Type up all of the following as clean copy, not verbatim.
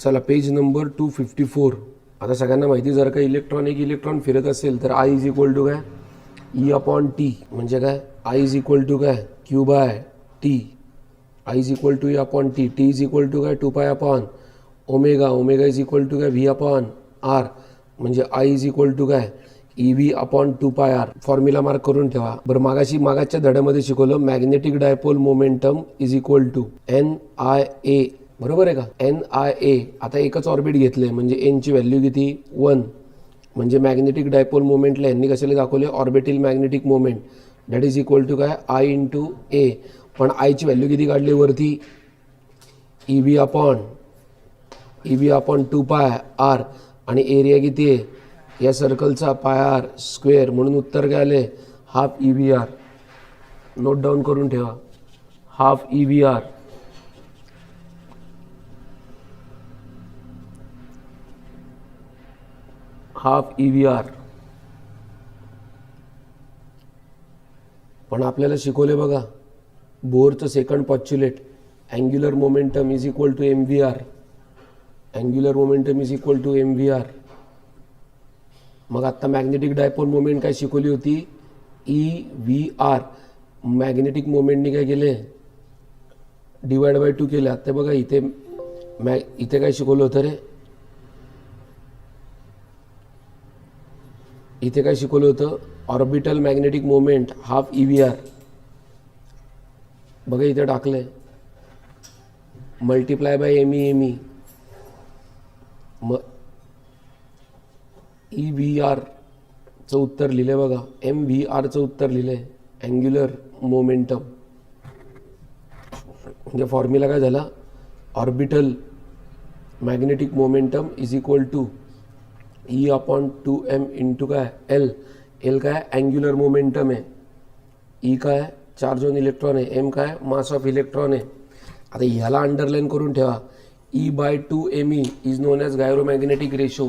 चला page number 254. आता सगळ्यांना माहिती जर का एक इलेक्ट्रॉन फिरत असेल तर आय इज इक्वल टू काय ई अपॉन टी. म्हणजे काय आय इज इक्वल टू काय Q by T. I is equal to E upon T. T is equal to काय 2 pi upon omega. Omega is equal to काय V upon R. म्हणजे I is equal to काय E V upon 2 pi R. Formula mark करून ठेवा. बरं मागाच्या धड्यामध्ये शिकवलं magnetic dipole momentum is equal to N I A. बरोबर आहे का एन आय ए. आता एकच ऑर्बिट घेतले म्हणजे एनची व्हॅल्यू किती 1. म्हणजे मॅग्नेटिक डायपोल मोमेंटला यांनी कशाला दाखवले orbital magnetic moment that is equal to काय आय इंटू ए. पण आयची व्हॅल्यू किती काढली वरती E V upon 2 pi R. आणि एरिया किती आहे या सर्कलचा पाय आर स्क्वेअर. म्हणून उत्तर काय आले half E V R. Note down करून ठेवा half E V R. Half E V R. पण आपल्याला शिकवले बघा बोरचं second postulate angular momentum is equal to M V R. Angular momentum is equal to M V R. मग आत्ता magnetic dipole moment काय शिकवली होती ई व्ही आर. मॅग्नेटिक मोमेंटने काय केले डिवाइड बाय 2 केले. आता बघा इथे काय शिकवलं होतं रे इथे काय शिकवलं होतं orbital magnetic moment half E V R. बघा इथे टाकलंय मल्टिप्लाय बाय एम ई. मग ई व्ही आरचं उत्तर लिहिलं बघा एम व्ही आरचं उत्तर लिहिलंय अँग्युलर मोमेंटम. म्हणजे फॉर्म्युला काय झाला orbital magnetic momentum is equal to E upon 2m into काय एल. एल काय अँग्युलर मोमेंटम आहे. ई काय चार्ज ऑन इलेक्ट्रॉन आहे. एम काय मास ऑफ इलेक्ट्रॉन आहे. आता ह्याला अंडरलाईन करून ठेवा E by 2me is known as gyromagnetic ratio.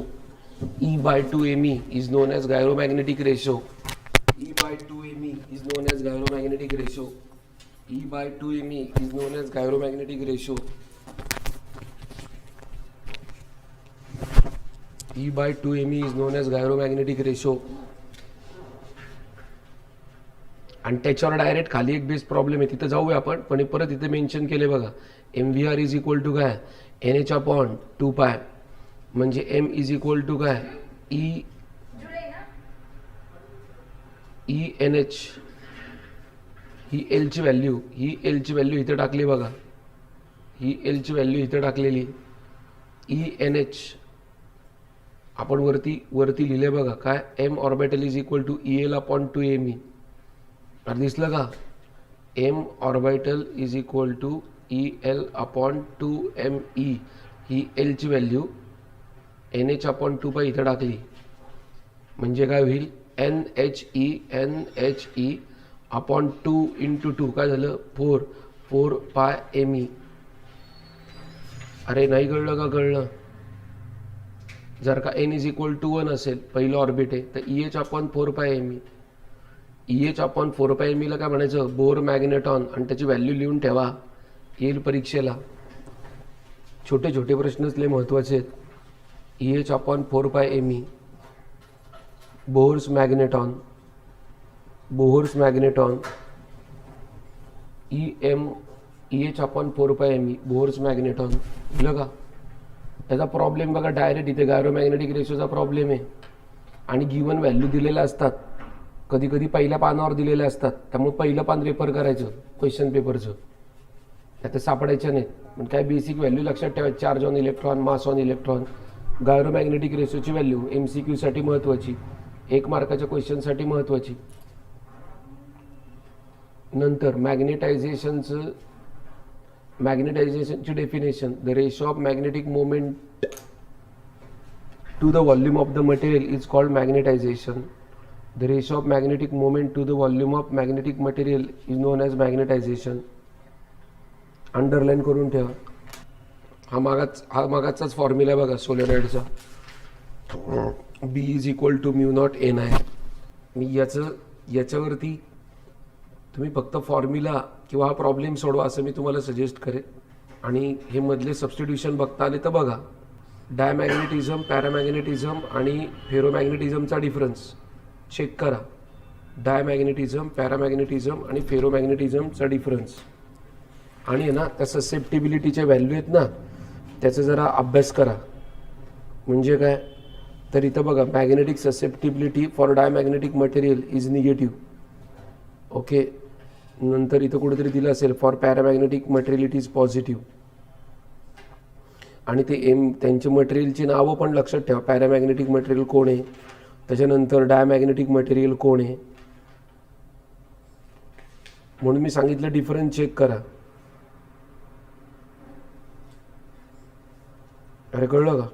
E by 2me is known as gyromagnetic ratio. E by 2me is known as gyromagnetic ratio. E by 2me is known as gyromagnetic ratio. E by 2me is known as gyromagnetic ratio. आणि त्याच्यावर direct खाली एक base problem आहे तिथे जाऊया आपण. पण परत इथे मेन्शन केले बघा M V R is equal to काय एन एच अपॉन 2 पाय. म्हणजे एम इज इक्वल टू काय ई एन एच. ही एलची व्हॅल्यू इथे टाकली बघा. ही एलची व्हॅल्यू इथे टाकलेली ई एन एच. आपण वरती लिहिले बघा काय M orbital is equal to E L upon 2me. अरे दिसलं का M orbital is equal to E L upon 2me. ही एलची value N H upon 2 pi इथं टाकली. म्हणजे काय होईल N H E upon 2 into 2 काय झालं 4 पाय me. अरे नाही कळलं का कळलं. जर का एन इज इक्वल टू 1 असेल पहिलं ऑर्बिट आहे तर E H upon 4 pi M E. E H upon 4 pi M ईला काय म्हणायचं बोर मॅग्नेटॉन. आणि त्याची व्हॅल्यू लिहून ठेवा येईल परीक्षेला. छोटे छोटे प्रश्नच लय महत्त्वाचे आहेत. E H upon 4 pi M E Bohr's magneton E H upon 4 pi M E Bohr's मॅग्नेटॉन. लिहिलं का. त्याचा प्रॉब्लेम बघा डायरेक्ट इथे गायरोमॅग्नेटिक रेशोचा प्रॉब्लेम आहे. आणि गिवन व्हॅल्यू दिलेल्या असतात कधी कधी पहिल्या पानावर दिलेल्या असतात. त्यामुळे पहिलं पान रेफर करायचं क्वेश्चन पेपरचं. त्यात सापडायचं नाहीत. पण काय बेसिक व्हॅल्यू लक्षात ठेवायची charge on electron mass on electron gyromagnetic रेशोची व्हॅल्यू MCQसाठी महत्त्वाची 1 मार्काच्या क्वेश्चनसाठी महत्त्वाची. नंतर मॅग्नेटायझेशनची definition the ratio of magnetic moment to the volume of the material is called magnetization. The ratio of magnetic moment to the volume of magnetic material is known as magnetization. Underline करून ठेवा. हा मागाचाच formula बघा सोलेनॉइडचा B is equal to mu naught N I. मी याच्यावरती तुम्ही फक्त फॉर्म्युला किंवा हा प्रॉब्लेम सोडवा असं मी तुम्हाला सजेस्ट करेन. आणि हे मधले सबस्टिट्यूशन बघता आले तर बघा. डायमॅग्नेटिझम, पॅरामॅग्नेटिझम आणि फेरोमॅग्नेटिझमचा डिफरन्स चेक करा. डायमॅग्नेटिझम, पॅरामॅग्नेटिझम आणि फेरोमॅग्नेटिझमचा डिफरन्स. आणि आहे ना त्या ससेप्टिबिलिटीच्या व्हॅल्यू आहेत ना त्याचा जरा अभ्यास करा. म्हणजे काय तर इथं बघा, magnetic susceptibility for diamagnetic material is negative. Okay. नंतर इथं कुठेतरी दिलं असेल for paramagnetic material it is positive. आणि ते त्यांचे मटेरियलची नावं पण लक्षात ठेवा. पॅरामॅग्नेटिक मटेरियल कोण आहे, त्याच्यानंतर डायमॅग्नेटिक मटेरियल कोण आहे. म्हणून मी सांगितलं डिफरन्स चेक करा. अरे कळलं का?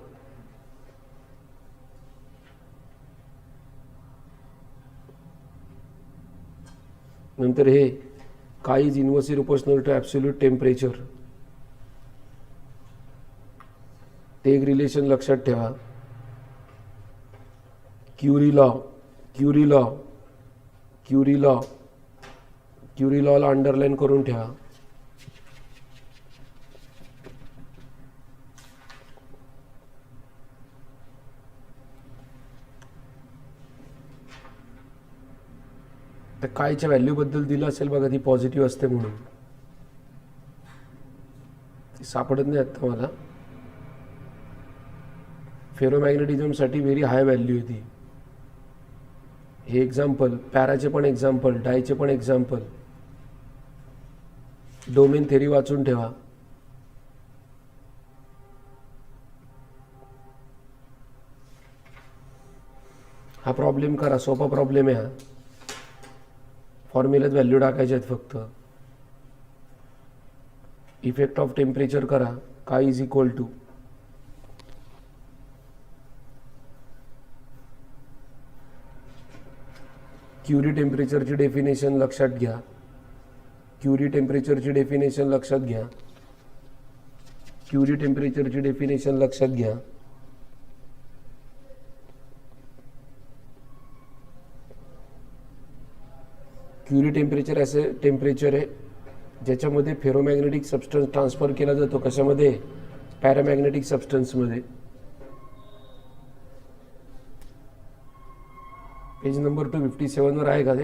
नंतर हे काय is inversely proportional to absolute temperature, ते एक रिलेशन लक्षात ठेवा. Curie law, Curie law, Curie law, Curie लॉला अंडरलाईन करून ठेवा. तर कायच्या व्हॅल्यूबद्दल दिलं असेल बघा, ती पॉझिटिव्ह असते म्हणून. ती सापडत नाही आत्ता मला. फेरोमॅग्नेटिझमसाठी व्हेरी हाय व्हॅल्यू आहे ती. हे एक्झाम्पल, पॅराचे पण एक्झाम्पल, डायचे पण एक्झाम्पल. डोमेन थेरी वाचून ठेवा. हा प्रॉब्लेम करा, सोपा प्रॉब्लेम आहे हा. फॉर्म्युल्यात व्हॅल्यू टाकायचे आहेत फक्त. इफेक्ट ऑफ टेम्परेचर करा. काय इज इक्वल टू क्युरी टेम्परेचरची डेफिनेशन लक्षात घ्या. क्युरी टेम्परेचरची डेफिनेशन लक्षात घ्या. क्युरी टेम्परेचरची डेफिनेशन लक्षात घ्या. क्युरी टेम्परेचर असे टेम्परेचर आहे ज्याच्यामध्ये फेरोमॅग्नेटिक सबस्टन्स ट्रान्सफर केला जातो. कशामध्ये? पॅरामॅग्नेटिक सबस्टन्समध्ये. पेज नंबर 257 वर आहे का ते?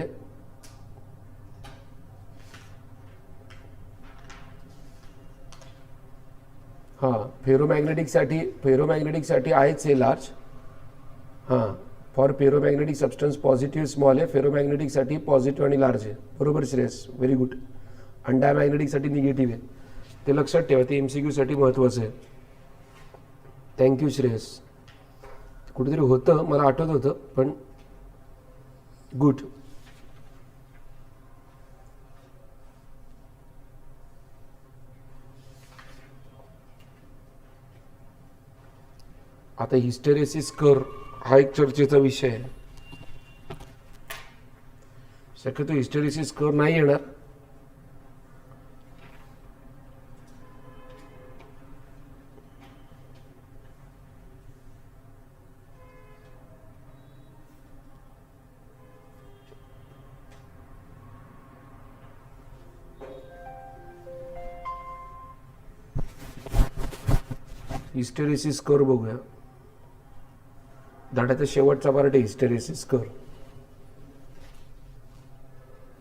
हां, फेरोमॅग्नेटिकसाठी आहेच हे लार्ज. हां, for ferromagnetic substance positive small आहे, फेरोमॅग्नेटिकसाठी पॉझिटिव्ह आणि लार्ज आहे. बरोबर श्रेयस, व्हेरी गुड. आणि डायमॅग्नेटिकसाठी निगेटिव्ह आहे. ते लक्षात ठेवा, ते MCQसाठी महत्त्वाचं आहे. थँक्यू श्रेयस. कुठेतरी होतं, मला आठवत होतं, पण गुड. आता हिस्टेरेसिस कर्व हा एक चर्चेचा विषय आहे. शक्यतो हिस्टेरेसिस कर्व नाही येणार. हिस्टेरेसिस कर्व बघूया. धड्याचा शेवटचा पार्ट आहे hysteresis curve.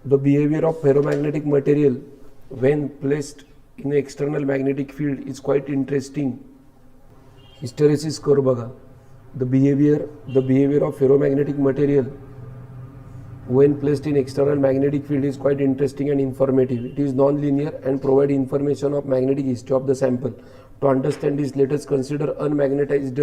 The behaviour of ferromagnetic material when placed in external magnetic field is quite interesting. Hysteresis curve बघा. The behaviour of ferromagnetic material when placed in external magnetic field is quite interesting and informative. It is non-linear and provide information of magnetic history of the sample. To understand this, let us consider unmagnetized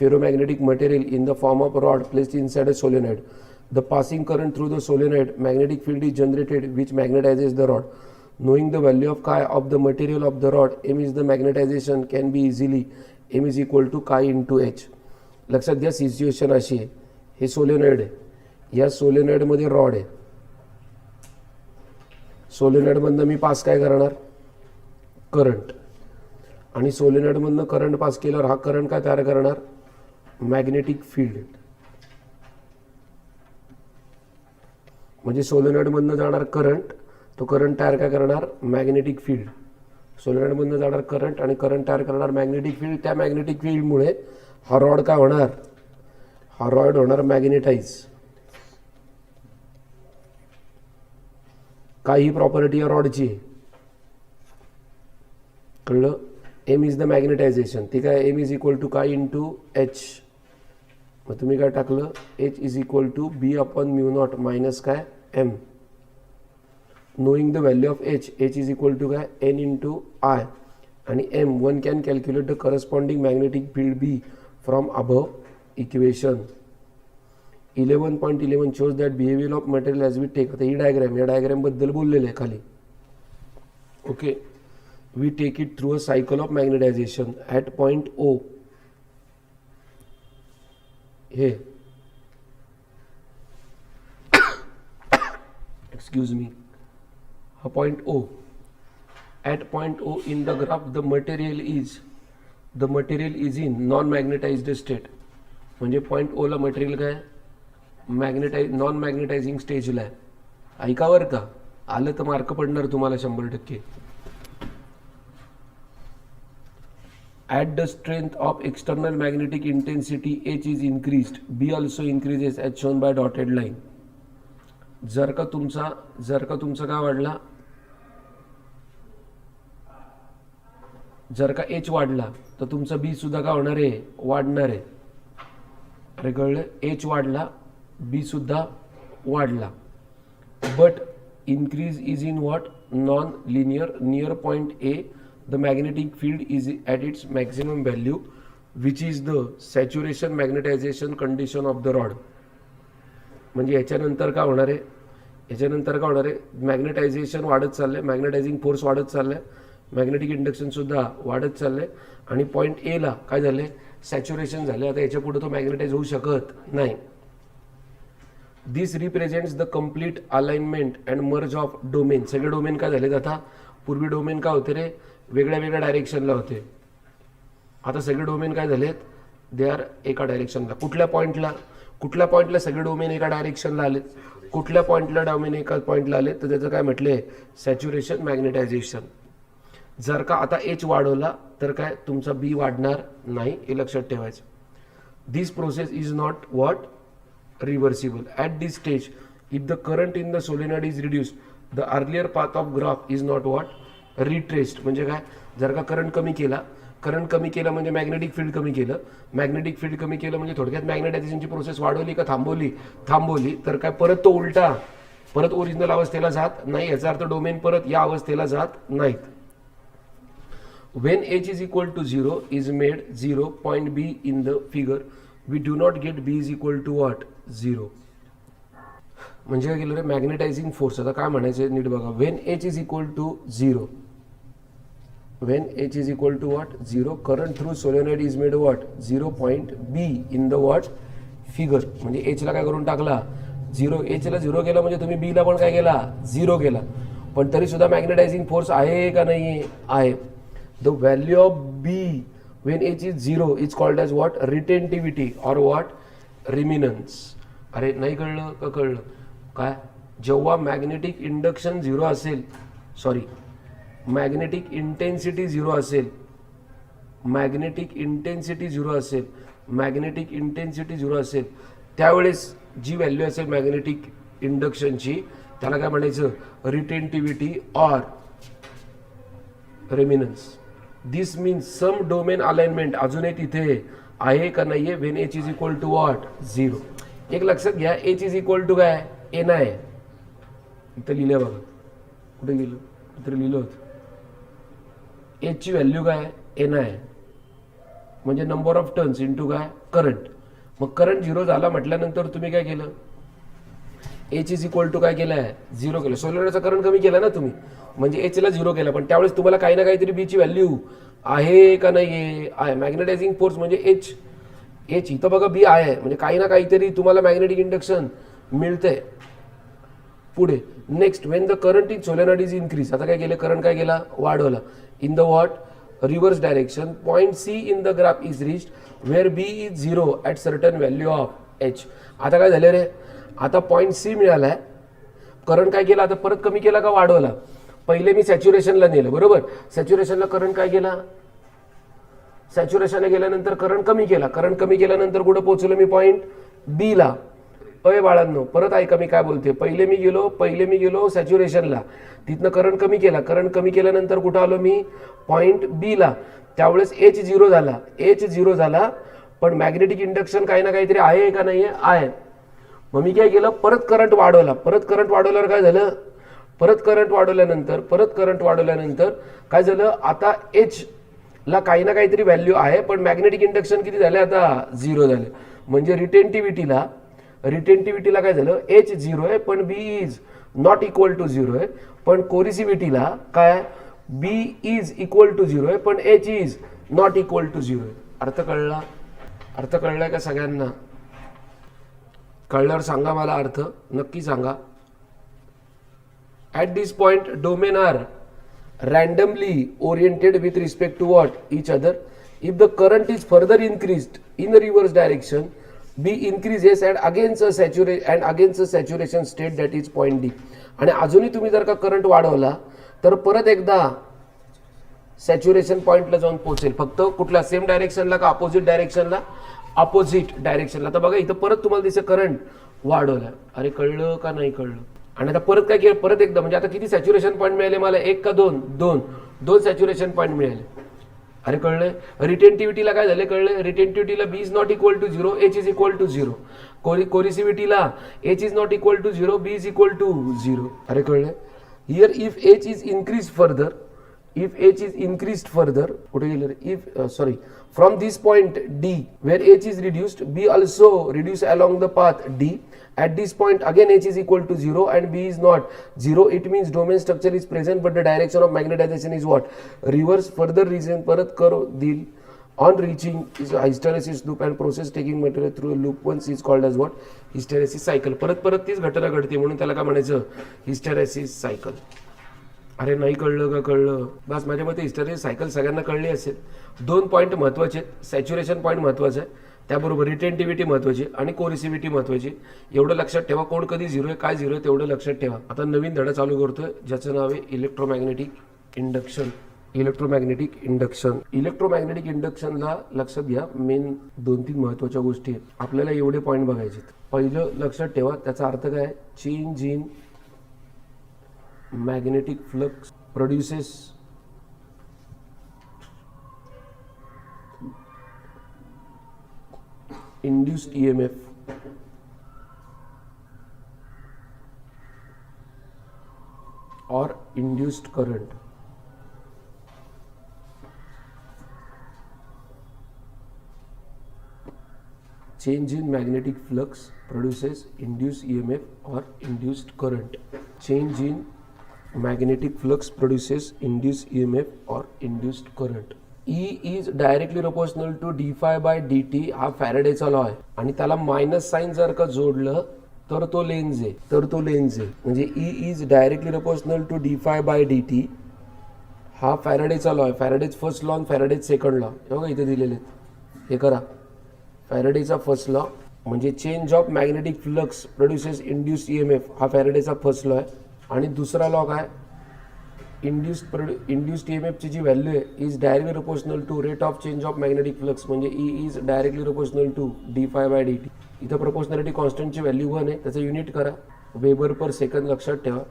ferromagnetic material in the form of a rod placed inside a solenoid. The passing current through the solenoid, magnetic field is generated which magnetizes the rod. Knowing the value of chi of the material of the rod, m is the magnetization, can be easily m is equal to chi into h. लक्षात घ्या, situation अशी आहे. हे solenoid आहे, या सोलेनॉइडमध्ये rod आहे. सोलेनॉइडमधनं मी pass काय करणार? करंट. आणि सोलेनॉइडमधनं करंट पास केल्यावर हा करंट काय तयार करणार? Magnetic field. म्हणजे सोलेनॉइडमधनं जाणार करंट, तो करंट तयार काय करणार? Magnetic field. सोलेनॉइडमधून जाणार करंट आणि करंट तयार करणार मॅग्नेटिक फील्ड. त्या मॅग्नेटिक फील्डमुळे हा रॉड काय होणार, हा रॉड होणार मॅग्नेटाइज. काही प्रॉपर्टी या रॉडची कळलं. एम इज द मॅग्नेटायझेशन, ठीक आहे. एम इज इक्वल टू काय इंटू एच. मग तुम्ही काय टाकलं, H is equal to B upon mu naught minus काय M. Knowing the value of H, H is equal to काय एन इंटू आय आणि M. One can calculate the corresponding magnetic field B from above equation. 11.11 shows that behavior of material as we take. आता ही diagram, या diagram बद्दल बोललेलं आहे खाली. Okay, we take it through a cycle of magnetization at point O. हे excuse me, हा point O. At point O in the graph the material is in non magnetized state. म्हणजे point ओला material काय non magnetizing स्टेजला आहे. ऐकावर का आलं तर मार्क पडणार तुम्हाला 100%. At the strength of external magnetic intensity H is increased, B also increases as shown by dotted line. जर का तुमचा काय वाढला, जर का एच वाढला तर तुमचा बी सुद्धा काय होणार आहे, वाढणार आहे. अरे कळलं, एच वाढला बी सुद्धा वाढला. But increase is in what, non-linear. Near point A the magnetic field is at its maximum value, which is the saturation magnetization condition of the rod. म्हणजे याच्यानंतर काय होणार आहे, मॅग्नेटायझेशन वाढत चाललंय, मॅग्नेटायझिंग फोर्स वाढत चाललाय, मॅग्नेटिक इंडक्शन सुद्धा वाढत चाललंय आणि पॉईंट ए ला काय झालंय, सॅच्युरेशन झाले. आता याच्या पुढे तो मॅग्नेटाइज होऊ शकत नाही. This represents the complete alignment and merge of domain. सगळे डोमेन काय झालेत आता, पूर्वी डोमेन काय होते रे, वेगळ्या वेगळ्या डायरेक्शनला होते. आता सगळे डोमेन काय झालेत, दे आर एका डायरेक्शनला. कुठल्या पॉईंटला सगळे डोमेन एका डायरेक्शनला आलेत, कुठल्या पॉईंटला डोमेन एका पॉईंटला आलेत, तर त्याचं काय म्हटलंय, सॅच्युरेशन मॅग्नेटायझेशन. जर का आता एच वाढवला तर काय तुमचा बी वाढणार नाही, हे लक्षात ठेवायचं. This process is not what, reversible. At this stage, if the current in the solenoid is reduced, the earlier path of graph is not what, retraced. म्हणजे काय, जर का करंट कमी केला म्हणजे मॅग्नेटिक फील्ड कमी केलं म्हणजे थोडक्यात मॅग्नेटायझेशनची प्रोसेस वाढवली का थांबवली तर काय परत तो उलटा परत ओरिजिनल अवस्थेला जात नाही. याचा अर्थ डोमेन परत या अवस्थेला जात नाहीत. When h is equal to 0 is made 0, point B in the figure, we do not get B is equal to what, 0. म्हणजे काय केलं रे, मॅग्नेटायझिंग फोर्स. आता काय म्हणायचं नीट बघा, when h is equal to 0, what, 0, current through solenoid is made what, 0, point B in the what, figure. म्हणजे h ला काय करून टाकला 0, h ला 0 केला म्हणजे तुम्ही b ला पण काय केला 0 केला, पण तरी सुद्धा मॅग्नेटायझिंग फोर्स आहे का नाही आहे. The value of b when h is 0 is called as what, retentivity or what, reminence. अरे नाही कळलं का, कळलं काय, जेव्हा मॅग्नेटिक इंडक्शन 0 असेल, सॉरी मॅग्नेटिक इंटेन्सिटी 0 असेल, त्यावेळेस जी व्हॅल्यू असेल मॅग्नेटिक इंडक्शनची त्याला काय म्हणायचं, retentivity or remanence. This means some domain alignment अजूनही तिथे आहे का नाहीये when H is equal to what, 0. एक लक्षात घ्या, एच इज इक्वल टू काय, एन आहे. इथं लिहिलं बघा, कुठे गेलं, इथं लिहिलं होतं. एच ची व्हॅल्यू काय, एन आहे, म्हणजे नंबर ऑफ टर्न्स इंटू काय, करंट. मग करंट 0 झाला म्हटल्यानंतर तुम्ही काय केलं, एच इज इक्वल टू काय केलंय, 0 केलं. सोलेनॉइडचा करंट कमी केला ना तुम्ही, म्हणजे एच ला 0 केला, पण त्यावेळेस तुम्हाला काही ना काहीतरी बी ची व्हॅल्यू आहे का नाही आहे. मॅग्नेटायझिंग फोर्स म्हणजे एच इथं बघा बी आहे, म्हणजे काही ना काहीतरी तुम्हाला मॅग्नेटिक इंडक्शन मिळतंय. पुढे next, when the current in solenoid is increase. आता काय केलं, करंट काय केला, वाढवला. In the what, reverse direction. Point C in the graph is reached where B is 0 at certain value of H. आता काय झालं रे, आता पॉईंट सी मिळालाय, करंट काय केला, आता परत कमी केला का वाढवला, पहिले मी सॅच्युरेशनला नेलं बरोबर. सॅच्युरेशनला करंट काय केला, सॅच्युरेशनला गेल्यानंतर करंट कमी केला. करंट कमी केल्यानंतर कुठं पोहोचलो मी, पॉईंट बी ला. अय बाळांनो परत ऐका मी काय बोलते. पहिले मी गेलो सॅच्युरेशनला, तिथनं करंट कमी केला. करंट कमी केल्यानंतर कुठं आलो मी, पॉईंट बी ला. त्यावेळेस एच झिरो झाला. पण मॅग्नेटिक इंडक्शन काही ना काहीतरी आहे का नाही आहे. मग मी काय केलं, परत करंट वाढवला. परत करंट वाढवल्यावर काय झालं, परत करंट वाढवल्यानंतर काय झालं, आता एच ला काही ना काहीतरी व्हॅल्यू आहे, पण मॅग्नेटिक इंडक्शन किती झाले आता, 0 झाले. म्हणजे रिटेंटिव्हिटीला काय झालं, एच 0 आहे पण बी इज नॉट इक्वल टू 0 आहे. पण कोरिसिव्हिटीला काय, बी इज इक्वल टू 0 आहे पण H is not equal to 0 आहे. अर्थ कळलाय का सगळ्यांना? कळल्यावर सांगा मला अर्थ, नक्की सांगा. At this point domain are randomly oriented with respect to what, each other. If the current is further increased in the reverse direction, B increases and against a saturation state that is point D. आणि अजूनही तुम्ही जर का current वाढवला तर परत एकदा saturation पॉइंटला जाऊन पोहोचेल. फक्त कुठल्या, सेम डायरेक्शनला का अपोजिट डायरेक्शनला, अपोजिट डायरेक्शनला. तर बघा इथं परत तुम्हाला दिसे करंट वाढवला. अरे कळलं का नाही कळलं? आणि आता परत काय केलं, परत एकदा, म्हणजे आता किती सॅच्युरेशन पॉईंट मिळाले मला, एक का दोन सॅच्युरेशन पॉईंट मिळाले. अरे कळलंय. रिटेंटिव्हिटीला काय झाले कळलंय, रिटेंटिव्हिटीला B is not equal to 0, H is equal to 0. कोरिसिव्हिटीला H is not equal to 0, B is equal to 0. अरे कळलंय. Here if H is increase further, कुठे गेलं रे, from this point D where H is reduced, B also reduce along the path D. At this point again H is equal to 0 and B is not 0. It means domain structure is present but the direction of magnetization is what, reverse. Further reason परत करो दिल. On reaching is a hysteresis loop and process taking material through a loop once is called as what, hysteresis cycle. परत तीच घटना घडते म्हणून त्याला काय म्हणायचं, हिस्टेरेसिस सायकल. अरे नाही कळलं का, कळलं बस. माझ्या मते हिस्टेरेसिस सायकल सगळ्यांना कळली असेल. 2 पॉईंट महत्वाचे आहेत, सॅच्युरेशन पॉईंट महत्वाचं आहे, त्याबरोबर रिटेंटिव्हिटी महत्वाची आणि कोरिसिव्हिटी महत्वाची. एवढं लक्षात ठेवा, कोण कधी 0 आहे काय 0 आहे तेवढं लक्षात ठेवा. आता नवीन धडा चालू करतोय ज्याचं नाव आहे इलेक्ट्रोमॅग्नेटिक इंडक्शन. इलेक्ट्रोमॅग्नेटिक इंडक्शनला लक्षात घ्या, मेन 2-3 महत्वाच्या गोष्टी आहेत. आपल्याला एवढे पॉईंट बघायचे. पहिलं लक्षात ठेवा, त्याचा अर्थ काय, change in magnetic flux produces induced EMF or induced current. Change in magnetic flux produces induced EMF or induced current. Change in magnetic flux produces induced EMF or induced current. E is directly proportional to d phi by dt. हा फॅरेडेचा law आहे आणि त्याला minus sign जर का जोडलं तर तो Lenz आहे, म्हणजे E is directly proportional to d phi by dt. हा फॅरेडेचा लॉ आहे. फॅरेडेज फर्स्ट लॉ आणि फॅरेडेज सेकंड लॉ हे बघा इथे दिलेले आहेत. हे करा, फॅरेडेचा फर्स्ट लॉ म्हणजे change of magnetic flux produces induced EMF. हा फॅरेडेचा फर्स्ट लॉ आहे. आणि दुसरा लॉ काय, इंड्यूस्ड EMF ची जी व्हॅल्यू आहे is directly proportional to rate of change of magnetic flux. म्हणजे E is directly proportional to d phi by dt. इथं प्रोपोर्शनॅलिटी कॉन्स्टंटची व्हॅल्यू 1 आहे, त्याचं युनिट करा वेबर पर सेकंद लक्षात ठेवा.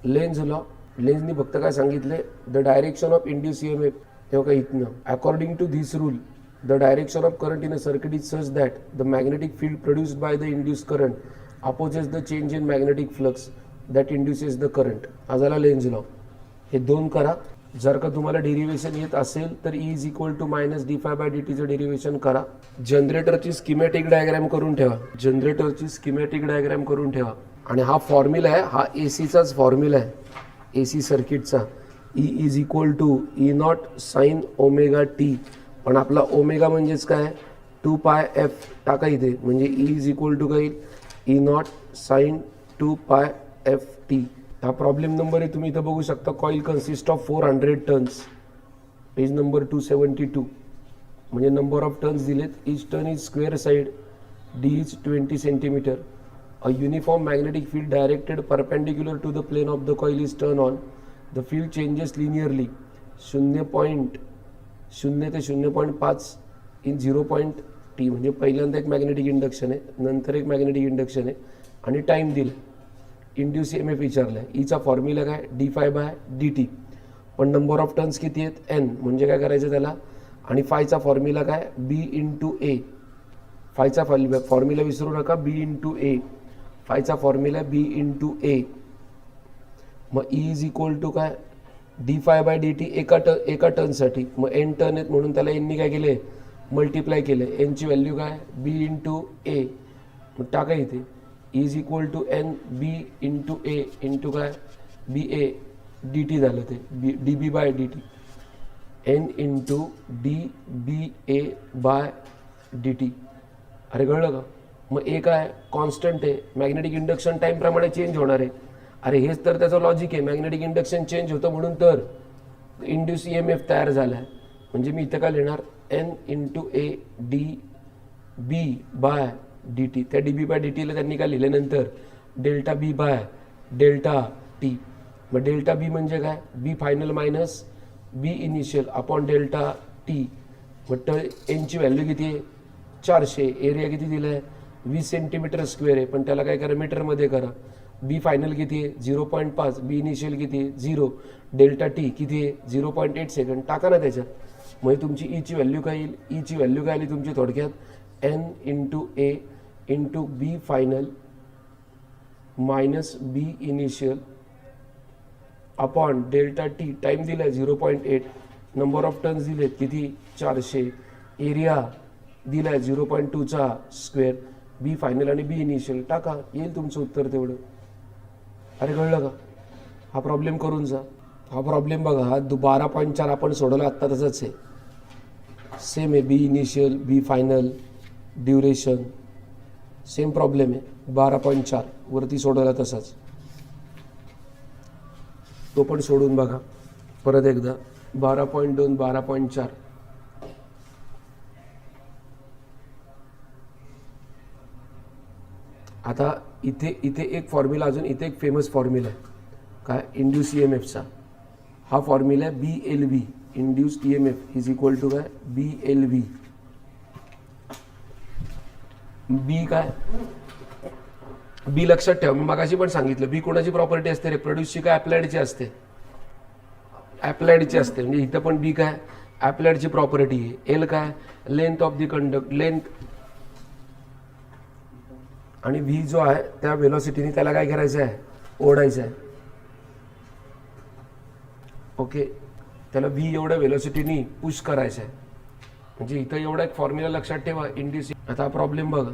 लेन्झ लॉ, लेन्झनी फक्त काय सांगितले, the direction of induced EMF. हे बघा इथनं, according to this rule the direction of current in a circuit is such that the magnetic field produced by the induced current opposes the change in magnetic flux that induces the current. हा झाला Lenz law. हे 2 करा. जर का तुम्हाला derivation येत असेल तर E is equal to minus d phi by dt चं डेरिव्हेशन करा. जनरेटरची स्कीमॅटिक डायग्राम करून ठेवा. आणि हा फॉर्म्युला आहे, हा एसीचाच फॉर्म्युला आहे, एसी सर्किटचा. E is equal to E not sine omega T. पण आपला ओमेगा म्हणजेच काय, 2 पाय f टाका इथे, म्हणजे E इज इक्वल टू काय, E नॉट साइन 2 पाय ft. हा प्रॉब्लेम नंबर आहे, तुम्ही इथं बघू शकता. Coil consist of 400 turns, page number 272. म्हणजे नंबर ऑफ टर्न्स दिलेत. Each turn is square side, d is 20 centimetre. A uniform magnetic field directed perpendicular to the plane of the coil is turn on. The field changes linearly 0.0 ते 0.5 in 0.t म्हणजे पहिल्यांदा एक magnetic induction आहे, नंतर एक magnetic induction आहे आणि time दिला. इंड्यूस EMF विचारला आहे. ईचा फॉर्म्युला काय d∅dt. पण नंबर ऑफ टर्न्स किती आहेत n, म्हणजे काय करायचं त्याला, आणि फायचा फॉर्म्युला काय b इंटू ए. फायचा फॉर्म्युला विसरू नका, b इंटू ए. फायचा फॉर्म्युला b इंटू ए. मग E इज इक्वल टू काय d∅dt एका टर्नसाठी. मग n टर्न आहेत म्हणून त्याला nनी काय केले, मल्टिप्लाय केले. n ची व्हॅल्यू काय b इंटू ए. मग टाका इथे E is equal to n b into A into काय ba dt झालं ते dB/dt. n into dBA by dt. अरे कळलं का. मग ए काय कॉन्स्टंट आहे, मॅग्नेटिक इंडक्शन टाईमप्रमाणे चेंज होणार आहे. अरे हेच तर त्याचं लॉजिक आहे, मॅग्नेटिक इंडक्शन चेंज होतं म्हणून तर इंड्यूस EMF तयार झाला आहे. म्हणजे मी इथं काय लिहिणार n इंटू ए dB/dt. त्या dB/dtला त्यांनी काय लिहिले नंतर delta B by delta t. मग डेल्टा B म्हणजे काय b final minus b initial upon delta t. मग n ची व्हॅल्यू किती आहे 400. एरिया किती दिला आहे 20 सेंटीमीटर स्क्वेअर आहे, पण त्याला काय करा मीटरमध्ये करा. b फायनल किती आहे 0.5, b इनिशियल किती आहे 0, डेल्टा t किती आहे 0.8 सेकंड. टाका ना त्याच्यात. मग तुमची E ची व्हॅल्यू काय येईल, E ची व्हॅल्यू काय आली तुमची थोडक्यात n into A into b final minus b initial upon delta t. Time दिला आहे 0.8, नंबर ऑफ टर्न्स दिलेत किती 400, एरिया दिला आहे 0.2चा स्क्वेअर, b फायनल आणि b इनिशियल टाका, येईल तुमचं उत्तर तेवढं. अरे कळलं का. हा प्रॉब्लेम करून जा. हा प्रॉब्लेम बघा, हा 12.4 आपण सोडवला आत्ता तसंच आहे, सेम आहे. b initial b final duration same problem आहे. 12.4 वरती सोडवला तसाच, तो पण सोडून बघा परत एकदा. 12.2 12.4. आता इथे एक फॉर्म्युला, अजून इथे एक फेमस फॉर्म्युला आहे काय इंड्यूस EMFचा. हा फॉर्म्युला आहे BLV. Induced EMF is equal to काय BLV. बी काय बी लक्षात ठेवा, मी मगाशी पण सांगितलं बी कोणाची प्रॉपर्टी असते, रिप्रोड्यूसची काय ॲप्लाइडची असते, ॲप्लाइडची असते. म्हणजे इथं पण बी काय ॲप्लाइडची प्रॉपर्टी आहे. एल काय length of the conduct, length, आणि व्ही जो आहे त्या वेलोसिटीने त्याला काय करायचं आहे ओढायचं आहे. ओके, त्याला व्ही एवढ्या वेलोसिटीने पुश करायचं आहे. म्हणजे इथं एवढा एक फॉर्म्युला लक्षात ठेवा इंड्यूस. आता प्रॉब्लेम बघा,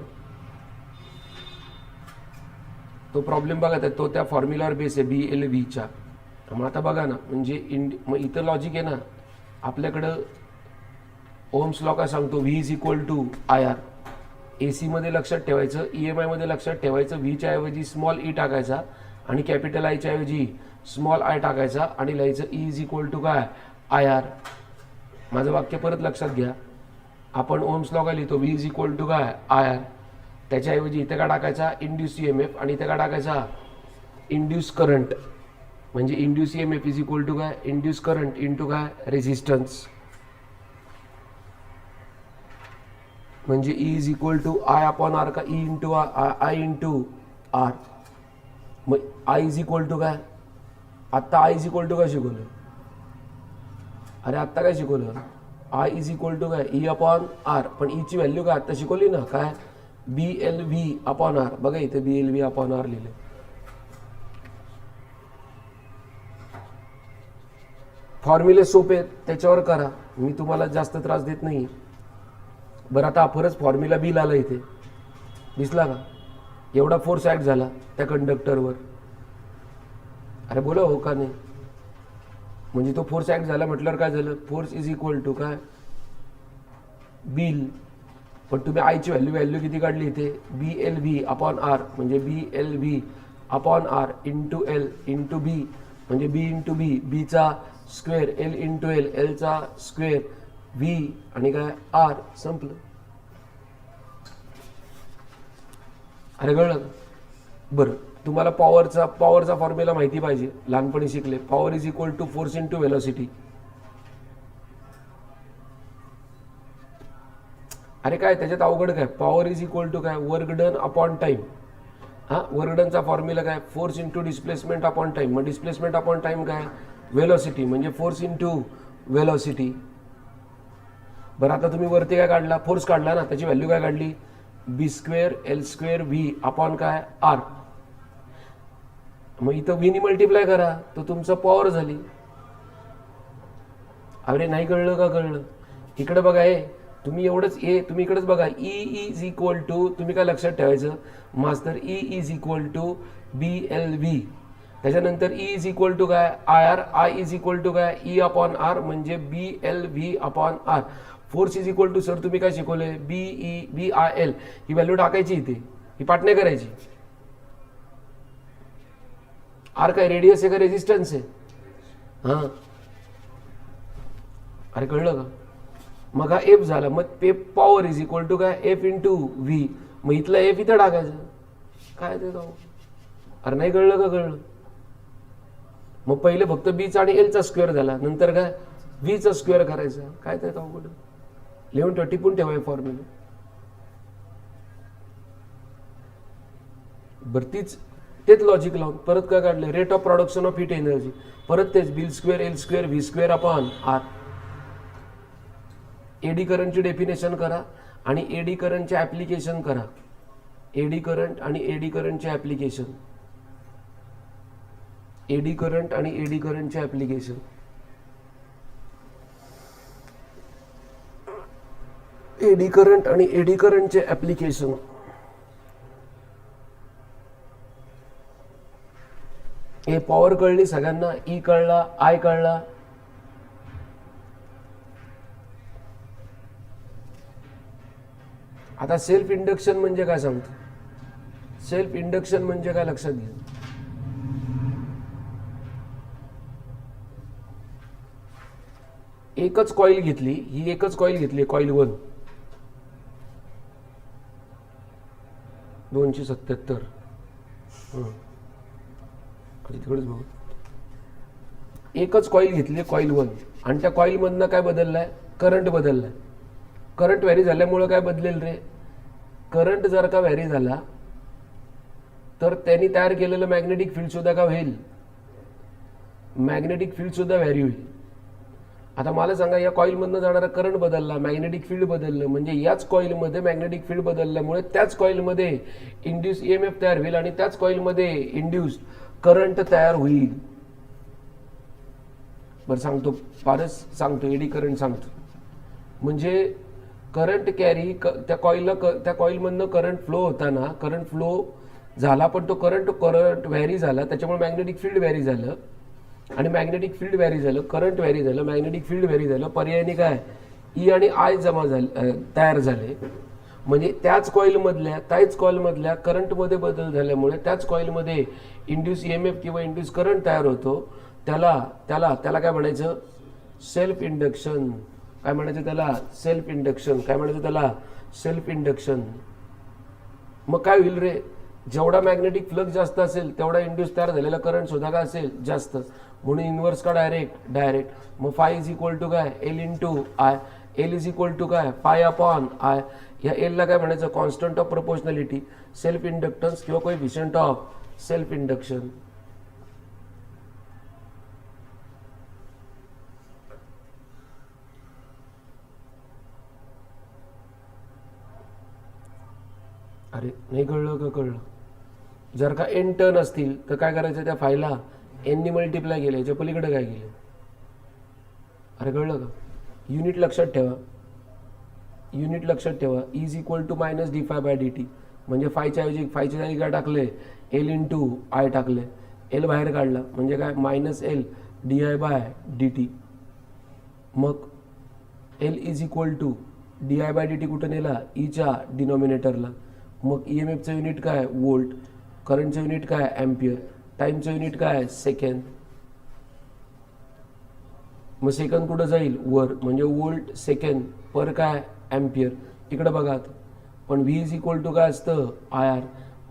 तो प्रॉब्लेम बघा तो त्या फॉर्म्युलावर बेस आहे BLVच्या. मग आता बघा ना, म्हणजे मग इथं लॉजिक आहे ना आपल्याकडं. ओम्स लॉ काय सांगतो V is equal to IR. AC मध्ये लक्षात ठेवायचं, EMI मध्ये लक्षात ठेवायचं, व्हीच्या ऐवजी स्मॉल ई टाकायचा आणि कॅपिटल आयच्या ऐवजी स्मॉल आय टाकायचा आणि लिहायचं E इज इक्वल टू काय IR. माझं वाक्य परत लक्षात घ्या. आपण ओम्स लॉ काय लिहितो V इज इक्वल टू काय IR. त्याच्याऐवजी इथे काय टाकायचा इंड्यूस EMF आणि इथे काय टाकायचा इंड्यूस करंट. म्हणजे induce EMF is equal to काय इंड्यूस करंट इंटू काय रेजिस्टन्स. म्हणजे E is equal to I upon R का E into I into R. मग I इज इक्वल टू काय, आत्ता I इज इक्वल टू काय शिकवलं, अरे आत्ता काय शिकवलं I इज इक्वल टू काय E अपॉन R. पण E ची व्हॅल्यू काय आत्ता शिकवली ना काय BLV अपॉन R. बघा इथे BLV अपॉन R लिहिले. फॉर्म्युले सोपे आहेत, त्याच्यावर करा, मी तुम्हाला जास्त त्रास देत नाही. बरं आता परत फॉर्म्युला बी आला इथे, दिसला का एवढा फोर्स ॲक्ट झाला त्या कंडक्टरवर. अरे बोला हो का नाही. म्हणजे तो फोर्स ॲक्ट झाला म्हटल्यावर काय झालं, फोर्स इज इक्वल टू काय बिल. पण तुम्ही आयची व्हॅल्यू किती काढली इथे BLV अपॉन R. म्हणजे BLV upon R into L into B. म्हणजे B इंटू B, बीचा स्क्वेअर, L इंटू L, Lचा स्क्वेअर, V आणि काय R. संपलं. अरे कळलं. बरं तुम्हाला पॉवरचा फॉर्म्युला माहिती पाहिजे, लहानपणी शिकले. Power is equal to force into velocity. अरे काय त्याच्यात अवघड काय, पॉवर इज इक्वल टू काय, वर्क डन अपॉन टाइम. हा, वर्क डनचा फॉर्म्युला काय, force into displacement upon time. मग डिस्प्लेसमेंट अपॉन टाइम काय, व्हेलॉसिटी, म्हणजे फोर्स इंटू व्हेलॉसिटी. बरं आता तुम्ही वरती काय काढला, फोर्स काढला ना, त्याची व्हॅल्यू काय काढली, B square L square V upon काय आर. मग इथं व्हीनी मल्टिप्लाय करा तर तुमचं पॉवर झाली. अरे नाही कळलं का, कळलं. इकडे बघा, तुम्ही एवढंच तुम्ही इकडेच बघा, ई इज इक्वल टू, तुम्ही काय लक्षात ठेवायचं मास्तर, E is equal to B L V. त्याच्यानंतर ई इज इक्वल टू काय I R, I is equal to काय ई अपॉन आर, म्हणजे B L V upon R. Force is equal to, sir तुम्ही काय शिकवले, बी आय एल. ही value टाकायची इथे, ही पाठ नाही करायची. आर काय रेडियस आहे का रेजिस्टन्स आहे. हां, अरे कळलं का. मग हा एफ झाला, मग पॉवर इज इक्वल टू काय एफ इंटू व्ही. मग इथलं एफ इथं टाकायचं. काय ते जाऊ, अरे नाही कळलं का, कळलं. मग पहिले फक्त बीचा आणि एलचा स्क्वेअर झाला, नंतर काय व्हीचा स्क्वेअर करायचा. काय ते अवघड, लिहून टिपून ठेवाय फॉर्म्युला. बरं तेच लॉजिक लावून परत काय काढलं, rate of production of heat energy. परत तेच B square L square V square upon R. Eddy करंटची डेफिनेशन करा आणि एडी करंटचे ऍप्लिकेशन करा. एडी करंट आणि एडी करंटचे ऍप्लिकेशन, एडी करंट आणि एडी करंटचे ऍप्लिकेशन. एडी करंट आणि एडी करंटचे ऍप्लिकेशन. हे पॉवर कळली सगळ्यांना, ई कळला, आय कळला. आता सेल्फ इंडक्शन म्हणजे काय सांगतो, सेल्फ इंडक्शन म्हणजे काय लक्षात घ्या. एकच कॉईल घेतली, ही एकच कॉईल घेतली, कॉईल 1 277. तिकडेच बघू, एकच कॉईल घेतली कॉईल 1 आणि त्या कॉईल मधनं काय बदललाय, करंट बदललाय. करंट व्हॅरी झाल्यामुळे काय बदलेल रे, करंट जर का व्हॅरी झाला तर त्यांनी तयार केलेलं मॅग्नेटिक फील्ड सुद्धा काय होईल, मॅग्नेटिक फील्ड सुद्धा व्हॅरी होईल. आता मला सांगा, या कॉईलमधनं जाणारा करंट बदलला, मॅग्नेटिक फील्ड बदललं, म्हणजे याच कॉईलमध्ये मॅग्नेटिक फील्ड बदलल्यामुळे त्याच कॉईलमध्ये इंड्यूस ईएमएफ तयार होईल आणि त्याच कॉईलमध्ये इंड्यूस करंट तयार होईल. बरं सांगतो, फारच सांगतो, एडी करंट सांगतो. म्हणजे करंट कॅरी त्या कॉईलमधनं करंट फ्लो होताना, करंट फ्लो झाला पण तो करंट व्हॅरी झाला, त्याच्यामुळे मॅग्नेटिक फील्ड व्हॅरी झालं आणि मॅग्नेटिक फील्ड व्हॅरी झालं, करंट व्हॅरी झालं, मॅग्नेटिक फील्ड व्हॅरी झालं. पर्यायाने काय ई आणि आय जमा झाले, तयार झाले. म्हणजे त्याच कॉईलमधल्या करंटमध्ये बदल झाल्यामुळे त्याच कॉईलमध्ये इंड्यूस ईएमएफ किंवा इंड्यूस करंट तयार होतो. त्याला काय म्हणायचं, सेल्फ इंडक्शन. काय म्हणायचं त्याला, सेल्फ इंडक्शन. काय म्हणायचं त्याला, सेल्फ इंडक्शन. मग काय होईल रे, जेवढा मॅग्नेटिक फ्लक्स जास्त असेल तेवढा इंड्यूस तयार झालेला करंट सुद्धा काय असेल, जास्त. म्हणून इन्व्हर्स का डायरेक्ट. मग फाय इज इक्वल टू काय L into I. L is equal to काय फाय अपॉन आय. या एलला काय म्हणायचं, constant of proportionality, self inductance किंवा कोएफिशियंट ऑफ सेल्फ इंडक्शन. अरे नाही कळलं का, कळलं. जर का एन टर्न असतील तर काय करायचं, त्या फायला एननी मल्टिप्लाय केलं, याच्या पलीकडे काय केलं. अरे कळलं का. युनिट लक्षात ठेवा, is equal to minus D phi by D T. म्हणजे फायच्या जागी काय टाकले, एल इंटू आय टाकले. एल बाहेर काढला म्हणजे काय, minus L D I by D T. मग L is equal to D I by D T कुठं नेला, ईच्या डिनॉमिनेटरला. मग ई एम एफचं युनिट काय वोल्ट, करंटचं युनिट काय ॲम्पियर, टाईमचं युनिट काय सेकंड. मग सेकंद कुठं जाईल वर, म्हणजे वोल्ट सेकंड पर काय ॲम्पियर. इकडं बघा आता, पण व्ही इज इक्वल टू काय असतं आय आर.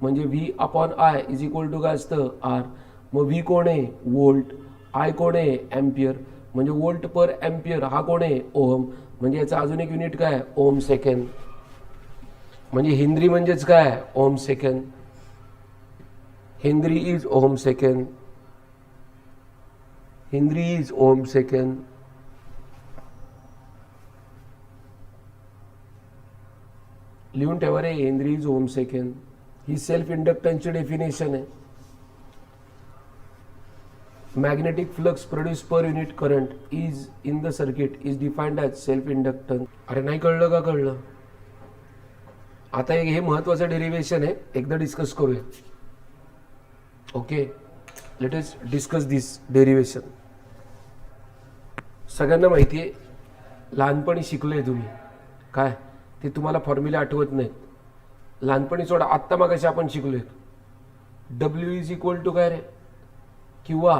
म्हणजे V upon I is equal to काय असतं आर. मग व्ही कोण आहे वोल्ट, आय कोण आहे ॲम्पियर, म्हणजे वोल्ट पर ॲम्पियर हा कोण आहे ओहम, म्हणजे याचा अजून एक युनिट काय ओम सेकंड. म्हणजे हेनरी म्हणजेच काय ohm second. Henry is ohm second. Henry is ohm second. लिहून ठेवा रे, हेनरी इज ओम सेकंड. ही सेल्फ इंडक्टन्सची डेफिनेशन आहे. Magnetic flux produce per unit current is in the circuit is defined as self inductance. अरे नाही कळलं का? कळलं. आता हे महत्वाचं डेरिव्हेशन आहे, एकदा डिस्कस करूया. ओके, लेट अस डिस्कस दिस डेरिव्हेशन. सगळ्यांना माहिती आहे, लहानपणी शिकलोय तुम्ही काय ते, तुम्हाला फॉर्म्युला आठवत नाहीत. लहानपणी सोडा, आत्ता मगाशी आपण शिकलोय डब्ल्यू इज इक्वल टू काय रे, किंवा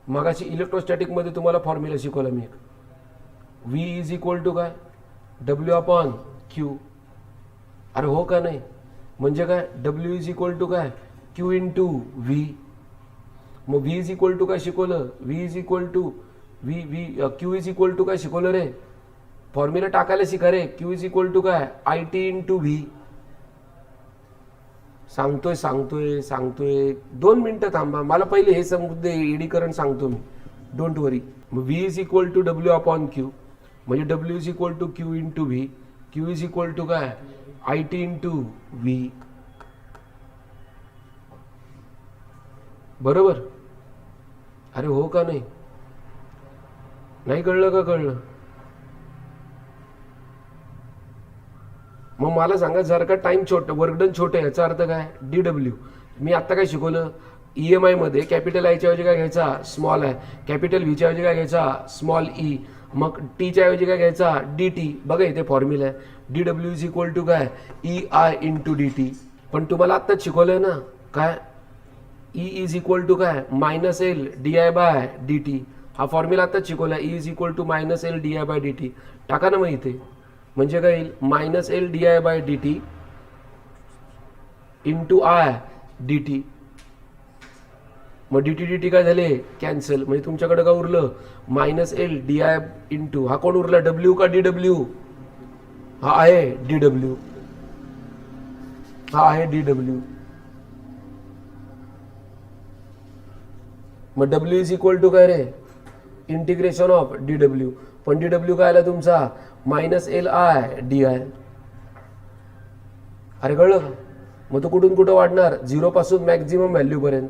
मगाशी इलेक्ट्रोस्टॅटिकमध्ये तुम्हाला फॉर्म्युला शिकवला मी एक, व्ही इज इक्वल टू काय डब्ल्यू अपॉन क्यू. अरे हो का नाही? म्हणजे काय डब्ल्यू इज इक्वल टू काय क्यू इन टू व्ही. मग व्ही इज इक्वल टू काय शिकवलं, V is equal to Q is equal to काय शिकवलं रे, फॉर्म्युला टाकायला शिका रे. क्यू इज इक्वल टू काय I T in to V. सांगतोय 2 मिनिटं थांबा, मला पहिले हे समजू दे, एडीकरण सांगतो मी, डोंट वरी. मग V is equal to W upon Q, म्हणजे W is equal to Q in to व्ही. क्यू इज इक्वल टू काय आय टी इन टू व्ही. बरोबर. अरे हो का नाही? नाही कळलं का? कळलं. मग मला सांगा, जर का टाइम छोटं, वर्कडन छोटं, याचा अर्थ काय डी डब्ल्यू. मी आत्ता काय शिकवलं, EMI मध्ये कॅपिटल आयच्या ऐवजी काय घ्यायचा स्मॉल आय, कॅपिटल व्हीच्या ऐवजी काय घ्यायचा स्मॉल ई, मग टीच्या ऐवजी काय घ्यायचा डी टी. बघा इथे फॉर्म्युला आहे, D W is equal to काय E I into D T T. पण तुम्हाला आत्ताच शिकवलंय ना काय ई इज इक्वल टू काय minus L D I by D T. हा फॉर्म्युला आत्ताच शिकवला, E is equal to minus L D I by D T. टाका ना मग इथे, म्हणजे काय येईल minus L D I by D T into I D T. मग डी टी डी टी काय झाले कॅन्सल, म्हणजे तुमच्याकडे काय उरलं minus L D I into, हा कोण उरला डब्ल्यू का डी डब्ल्यू, हा आहे डी डब्ल्यू, हा आहे डी डब्ल्यू. मग डब्ल्यू इज इक्वल टू काय रे इंटिग्रेशन ऑफ डी डब्ल्यू. पण डी डब्ल्यू काय आला तुमचा minus L I D I. अरे कळलं का? मग तो कुठून कुठं वाढणार, 0 पासून मॅक्झिमम व्हॅल्यू पर्यंत.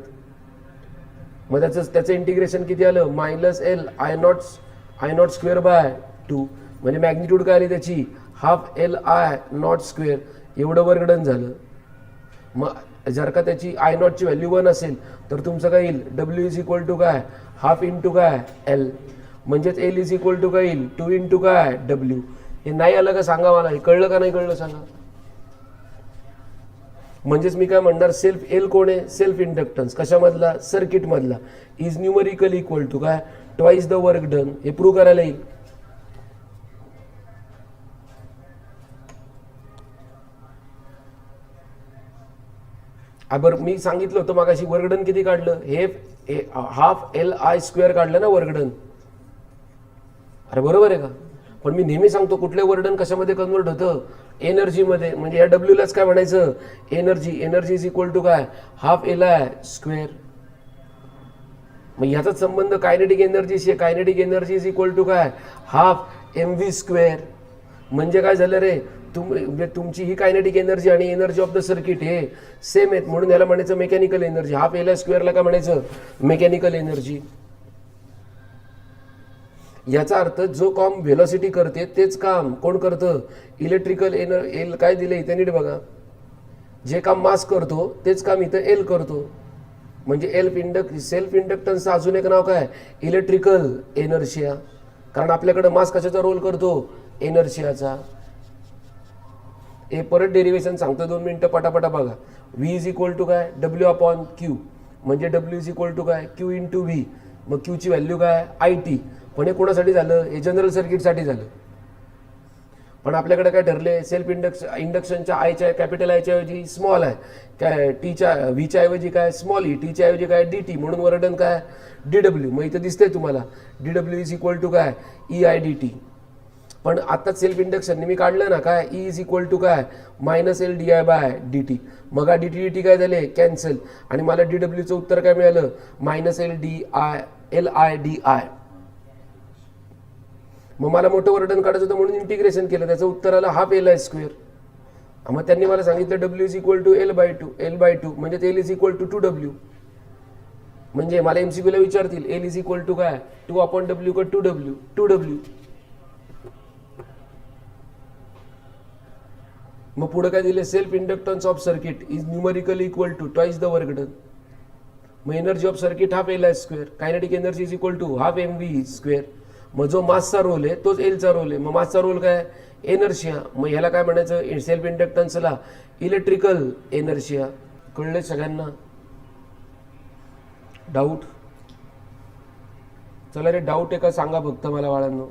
मग त्याचं इंटिग्रेशन किती आलं minus L I not square by 2. म्हणजे मॅग्निट्यूड काय आली त्याची half L I not square, एवढं वर्गडन झालं. मग जर का त्याची आय नॉटची व्हॅल्यू 1 असेल तर तुमचं काय येईल डब्ल्यू इज इक्वल टू काय हाफ इंटू काय एल, म्हणजेच एल इज इक्वल टू काय येईल 2 इंटू काय डब्ल्यू. हे नाही आलं का सांगा मला, हे कळलं का नाही कळलं सांगा. म्हणजेच मी काय म्हणणार, सेल्फ एल कोण आहे सेल्फ इंडक्टन्स कशामधला सर्किट मधला, इज न्यूमरिकल इक्वल टू काय ट्वाइस द वर्क डन. हे प्रूव्ह करायला येईल. बरं मी सांगितलं होतं मागाशी वर्गडन किती काढलं, हे हाफ एल आय स्क्वेअर काढलं ना वर्गडन. अरे बरोबर आहे का? पण मी नेहमी सांगतो कुठले वर्डन कशामध्ये कन्वर्ट होतं एनर्जीमध्ये. म्हणजे या डब्ल्यूलाच काय म्हणायचं energy. Energy is equal to काय हाफ एल आय स्क्वेअर. मग याचाच संबंध कायनेटिक एनर्जीशी आहे. Kinetic energy is equal to काय हाफ एम व्ही स्क्वेअर. म्हणजे काय झालं रे तुमची ही कायनेटिक एनर्जी आणि एनर्जी ऑफ द सर्किट हे सेम आहेत, म्हणून याला म्हणायचं mechanical energy. Half L I स्क्वेअरला काय म्हणायचं मेकॅनिकल एनर्जी. याचा अर्थ जो काम व्हेलॉसिटी करते तेच काम कोण करतं इलेक्ट्रिकल एल काय दिले इथे नीट बघा, जे काम मास करतो तेच काम इथं एल करतो. म्हणजे सेल्फ इंडक्टन्सचं अजून एक नाव काय इलेक्ट्रिकल एनर्शिया. कारण आपल्याकडे मास कशाचा रोल करतो एनर्शियाचा. हे परत डेरिव्हेशन सांगतो 2 मिनिटं पटापटा बघा. व्ही इज इक्वल टू काय डब्ल्यू अपॉन क्यू, म्हणजे डब्ल्यू इज इक्वल टू काय क्यू इंटू व्ही. मग क्यूची व्हॅल्यू काय आय टी. पण हे कोणासाठी झालं हे जनरल सर्किटसाठी झालं. पण आपल्याकडे काय ठरले, सेल्फ इंडक्शनच्या आयच्या कॅपिटल आयच्या ऐवजी स्मॉल आहे, काय टीच्या व्हीच्या ऐवजी काय स्मॉल ई, टीच्या ऐवजी काय डी टी, म्हणून वर्डन काय DW. मग इथं दिसतंय तुम्हाला DW इज इक्वल टू काय EIDT. पण आत्ताच सेल्फ इंडक्शनने मी काढलं ना काय E इज इक्वल टू काय -LDI/dt. मग DT काय झाले कॅन्सल, आणि मला DWचं उत्तर काय मिळालं -LDI. मग मला मोठं वर्डन काढायचं होतं म्हणून इंटिग्रेशन केलं, त्याचं उत्तर आलं ½ LI². मग त्यांनी मला सांगितलं W is equal to L/2 म्हणजे L is equal to 2W. म्हणजे मला MCQ ला विचारतील L इज इक्वल टू काय 2/W का 2W. मग पुढे काय दिले, self inductance of circuit is numerically equal to twice the work done. मग energy of circuit ½ LI², kinetic energy is equal to ½ mv². मग जो मासचा रोल आहे तोच एलचा रोल आहे. मग मासचा रोल काय एनर्शिया, मग ह्याला काय म्हणायचं सेल्फ इंडक्टन्सला इलेक्ट्रिकल एनर्शिया. कळले सगळ्यांना? डाऊट? चला रे, डाऊट आहे का सांगा फक्त मला बाळांनो.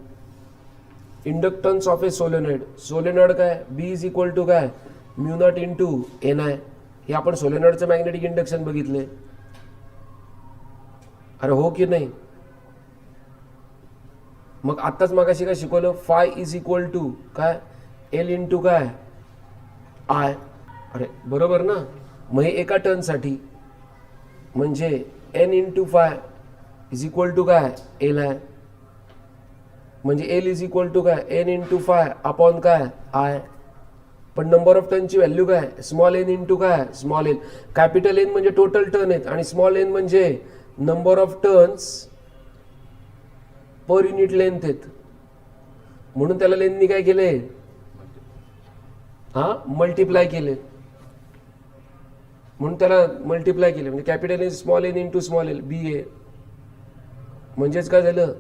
इंडक्टन्स ऑफ ए सोलेनॉइड काय B इज इक्वल टू काय μ0 × Ni. हे आपण सोलेनॉइडचं मॅग्नेटिक इंडक्शन बघितले. अरे हो की नाही? मग आत्ताच मागाशी काय शिकवलं, φ इज इक्वल टू काय L × काय I. अरे बरोबर ना. मग हे एका टर्नसाठी म्हणजे N × φ इज इक्वल टू काय Li. म्हणजे L इज इक्वल टू काय N × φ अपॉन काय I. पण नंबर ऑफ टर्नची व्हॅल्यू काय स्मॉल n × काय स्मॉल l. कॅपिटल N म्हणजे टोटल टर्न आहेत आणि स्मॉल n म्हणजे number of turns per unit length आहेत. म्हणून त्याला लेंथनी काय केले मल्टिप्लाय केले. म्हणून त्याला मल्टिप्लाय केले म्हणजे capital N small n × small l BA. म्हणजेच काय झालं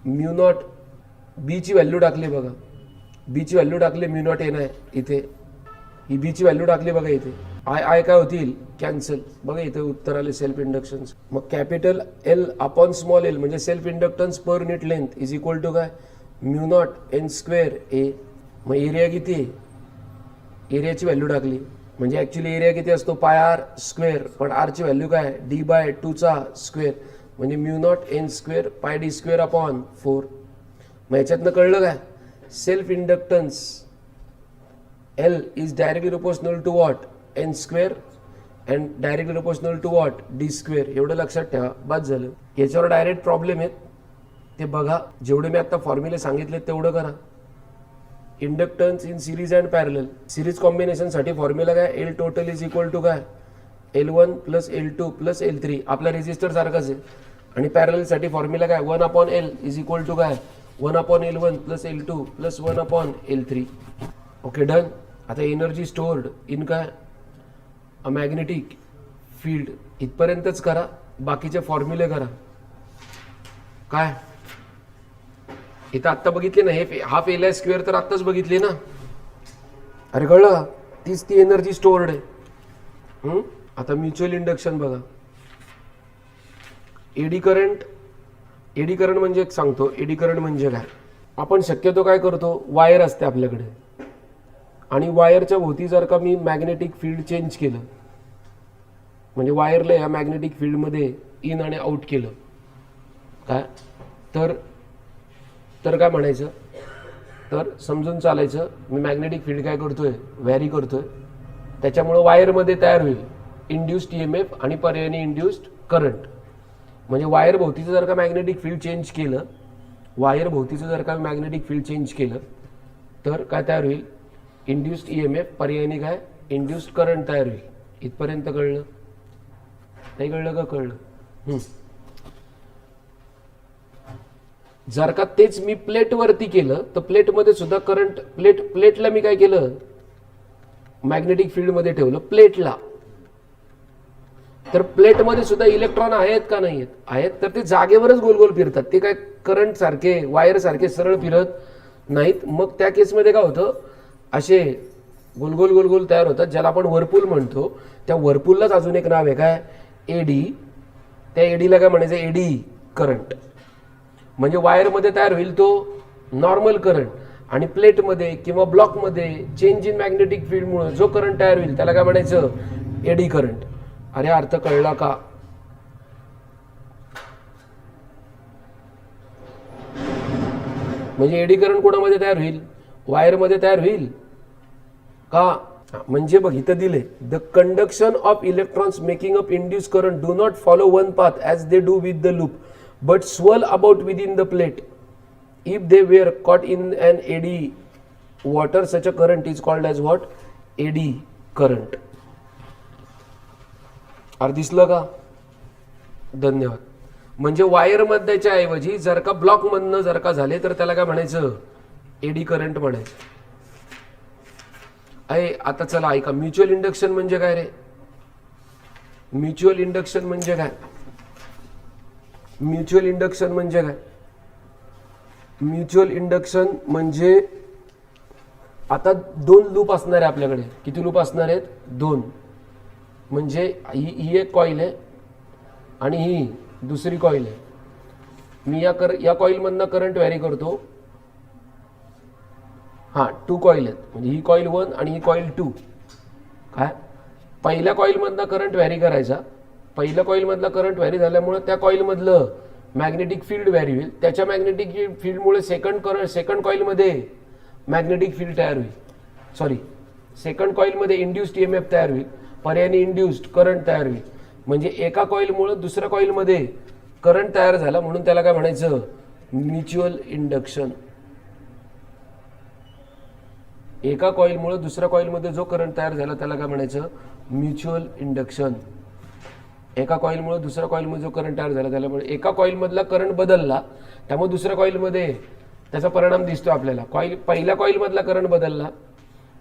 μ0 B ची व्हॅल्यू टाकली बघा, B ची व्हॅल्यू टाकली μ0 N आहे इथे, ही B ची व्हॅल्यू टाकली बघा इथे. I काय होतील कॅन्सल. बघा इथे उत्तर आले सेल्फ इंडक्शन्स. मग capital L upon small l म्हणजे self inductance per unit length is equal to काय μ0 N² A. मग एरिया किती, एरियाची व्हॅल्यू टाकली म्हणजे ॲक्च्युली एरिया किती असतो πr², पण r ची व्हॅल्यू काय d/2² म्हणजे μ0 N² πd² अपॉन 4. मग याच्यातनं कळलं काय self inductance L is directly proportional to what N² and directly proportional to what d². एवढं लक्षात ठेवा, बस झालं. याच्यावर डायरेक्ट प्रॉब्लेम आहेत ते बघा. जेवढे मी आता फॉर्म्युले सांगितले तेवढं करा. Inductance in series and parallel, series कॉम्बिनेशनसाठी फॉर्म्युला काय L total is equal to काय L1 + L2 + L3. आपला रेजिस्टर सारखाच आहे. आणि पॅरललसाठी फॉर्म्युला काय 1/L इज इक्वल टू काय 1/L1 + L2 + 1/L3. Okay done. आता एनर्जी स्टोर्ड इन काय अ मॅग्नेटिक फील्ड इथपर्यंतच करा, बाकीचे फॉर्म्युले करा. काय इथं आत्ता बघितले ना, हे ½ LI² तर आत्ताच बघितले ना. अरे कळलं, तीच ती एनर्जी स्टोर्ड आहे. आता म्युच्युअल इंडक्शन बघा. एडी करंट म्हणजे एक सांगतो, एडी करंट म्हणजे काय. आपण शक्यतो काय करतो, वायर असते आपल्याकडे आणि वायरच्या भोवती जर का मी मॅग्नेटिक फील्ड चेंज केलं म्हणजे वायरला या मॅग्नेटिक फील्डमध्ये इन आणि आउट केलं काय तर काय म्हणायचं, तर समजून चालायचं मी मॅग्नेटिक फील्ड काय करतोय व्हॅरी करतोय, त्याच्यामुळं वायरमध्ये तयार होईल इंड्युस्ड EMF आणि पर्यायाने इंड्युस्ड करंट. म्हणजे वायर भोवतीचं जर का मॅग्नेटिक फील्ड चेंज केलं, वायर भोवतीचं जर का मॅग्नेटिक फील्ड चेंज केलं तर काय तयार होईल इंड्युस्ड EMF पर्यायाने काय इंड्युस्ड करंट तयार होईल. इथपर्यंत कळलं? नाही कळलं का? कळलं. जर का तेच मी प्लेटवरती केलं तर प्लेटमध्ये सुद्धा करंट, प्लेटला मी काय केलं मॅग्नेटिक फील्डमध्ये ठेवलं प्लेटला, तर प्लेटमध्ये सुद्धा इलेक्ट्रॉन आहेत का नाही आहेत, तर ते जागेवरच गोल गोल फिरतात. ते काय करंट सारखे वायर सारखे सरळ फिरत नाहीत. मग त्या केसमध्ये काय होतं, असे गोल गोल गोल गोल तयार होतात, ज्याला आपण व्हर्लपूल म्हणतो. त्या व्हर्लपूललाच अजून एक नाव आहे काय एडी. त्या एडीला काय म्हणायचं एडी करंट. म्हणजे वायरमध्ये तयार होईल तो नॉर्मल करंट आणि प्लेटमध्ये किंवा ब्लॉकमध्ये चेंज इन मॅग्नेटिक फील्डमुळे जो करंट तयार होईल त्याला काय म्हणायचं, एडी करंट. अरे अर्थ कळला का? म्हणजे एडी करंट कोणामध्ये तयार होईल, वायरमध्ये तयार होईल का? म्हणजे बघ इथं दिले, the conduction of electrons making up induce current do not follow one path as they do with the loop but swirl about within the plate. If they were caught in an eddy water, such a current is called as what? Eddy current. अरे दिसलं का? धन्यवाद. म्हणजे wire मध्येच्या ऐवजी जर का block मधनं जर का झाले तर त्याला काय म्हणायचं, एडी करंट म्हणायचं. अरे आता चला ऐका, म्युच्युअल इंडक्शन म्हणजे काय रे? म्युच्युअल इंडक्शन म्हणजे काय? म्युच्युअल इंडक्शन म्हणजे काय? म्युच्युअल इंडक्शन म्हणजे आता दोन लूप असणार आहे आपल्याकडे. किती लूप असणार आहेत? दोन. म्हणजे ही एक कॉईल आहे आणि ही दुसरी कॉईल आहे. मी या कॉईलमधनं करंट व्हॅरी करतो. हां, टू कॉईल आहेत म्हणजे ही कॉईल 1 आणि ही कॉईल 2. काय पहिल्या कॉईलमधनं करंट व्हॅरी करायचा. पहिल्या कॉईलमधला करंट व्हॅरी झाल्यामुळे त्या कॉईलमधलं मॅग्नेटिक फील्ड व्हॅरी होईल. त्याच्या मॅग्नेटिक फील्डमुळे सेकंड कॉईलमध्ये मॅग्नेटिक फील्ड तयार होईल. सॉरी, सेकंड कॉईलमध्ये इंड्युस्ड ईएमएफ तयार होईल. पर्यायाने इंड्युस्ड करंट तयार होईल. म्हणजे एका कॉईलमुळे दुसऱ्या कॉईलमध्ये करंट तयार झाला म्हणून त्याला काय म्हणायचं, म्युच्युअल इंडक्शन. एका कॉईलमुळे दुसऱ्या कॉईलमध्ये जो करंट तयार झाला त्याला काय म्हणायचं, म्युच्युअल इंडक्शन. एका कॉईलमुळे दुसऱ्या कॉईलमध्ये जो करंट तयार झाला त्याला म्हणजे एका कॉईलमधला करंट बदलला त्यामुळे दुसऱ्या कॉईलमध्ये त्याचा परिणाम दिसतो आपल्याला. पहिल्या कॉईलमधला करंट बदलला.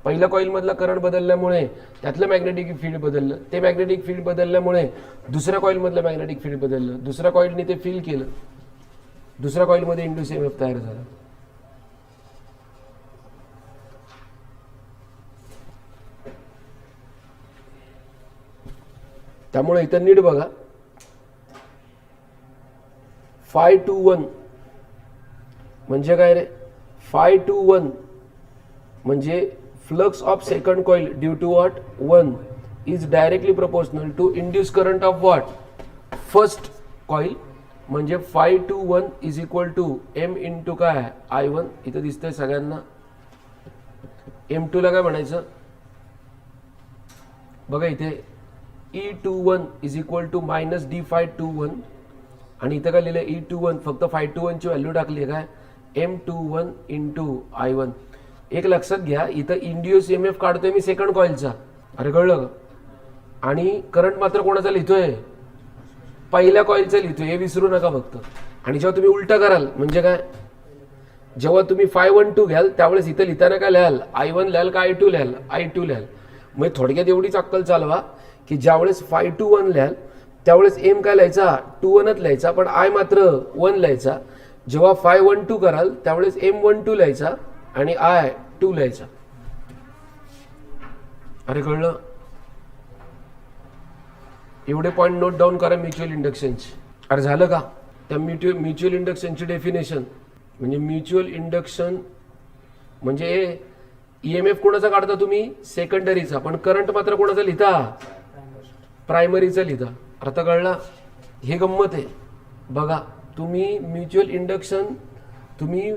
पहिल्या कॉईलमधला करंट बदलल्यामुळे त्यातलं मॅग्नेटिक फील्ड बदललं. ते मॅग्नेटिक फील्ड बदलल्यामुळे दुसऱ्या कॉईलमधलं मॅग्नेटिक फील्ड बदललं. दुसऱ्या कॉईलने ते फील केलं. दुसऱ्या कॉईलमध्ये इंड्यूस ईएमएफ तयार झाला. त्यामुळे इथं नीट बघा, Φ21 म्हणजे काय रे? Φ21 म्हणजे flux of second coil due to what 1 is directly proportional to induce current of what first coil. म्हणजे Φ21 is equal to M into काय I1. इथं दिसतंय सगळ्यांना. M2 ला काय म्हणायचं बघा इथे, E21 is equal to minus d∅21 आणि इथं काय लिहिलं E21 फक्त Φ21 ची व्हॅल्यू टाकली काय, M21 इंटू I1. एक लक्षात घ्या, इथं इंड्यूस ईएमएफ काढतोय मी सेकंड कॉइलचा. अरे कळलं? आणि करंट मात्र कोणाचा लिहितोय, पहिल्या कॉइलचा लिहितोय. हे विसरू नका फक्त. आणि जेव्हा तुम्ही उलटा कराल म्हणजे काय, जेव्हा तुम्ही Φ12 घ्याल त्यावेळेस इथं लिहिताना काय लिहाल, I1 लिहाल का I2 लिहाल, I2 लिहाल. म्हणजे थोडक्यात एवढीच अक्कल चालवा की ज्यावेळेस Φ21 लिहाल त्यावेळेस एम काय लिहायचा, 2 लिहायचा, पण I मात्र 1 लिहायचा. जेव्हा Φ12 कराल त्यावेळेस M12 लिहायचा आणि I2 लिहायचा. अरे कळलं? एवढे पॉइंट नोट डाऊन करा म्युच्युअल इंडक्शनची. अरे झालं का? त्या म्युच्युअल इंडक्शनची डेफिनेशन म्हणजे म्युच्युअल इंडक्शन म्हणजे ईएमएफ कोणाचा काढता तुम्ही, सेकंडरीचा, पण करंट मात्र कोणाचा लिहिता, प्रायमरीचा लिहिता. अर्थ कळला? हे गंमत आहे बघा. तुम्ही म्युच्युअल इंडक्शन तुम्ही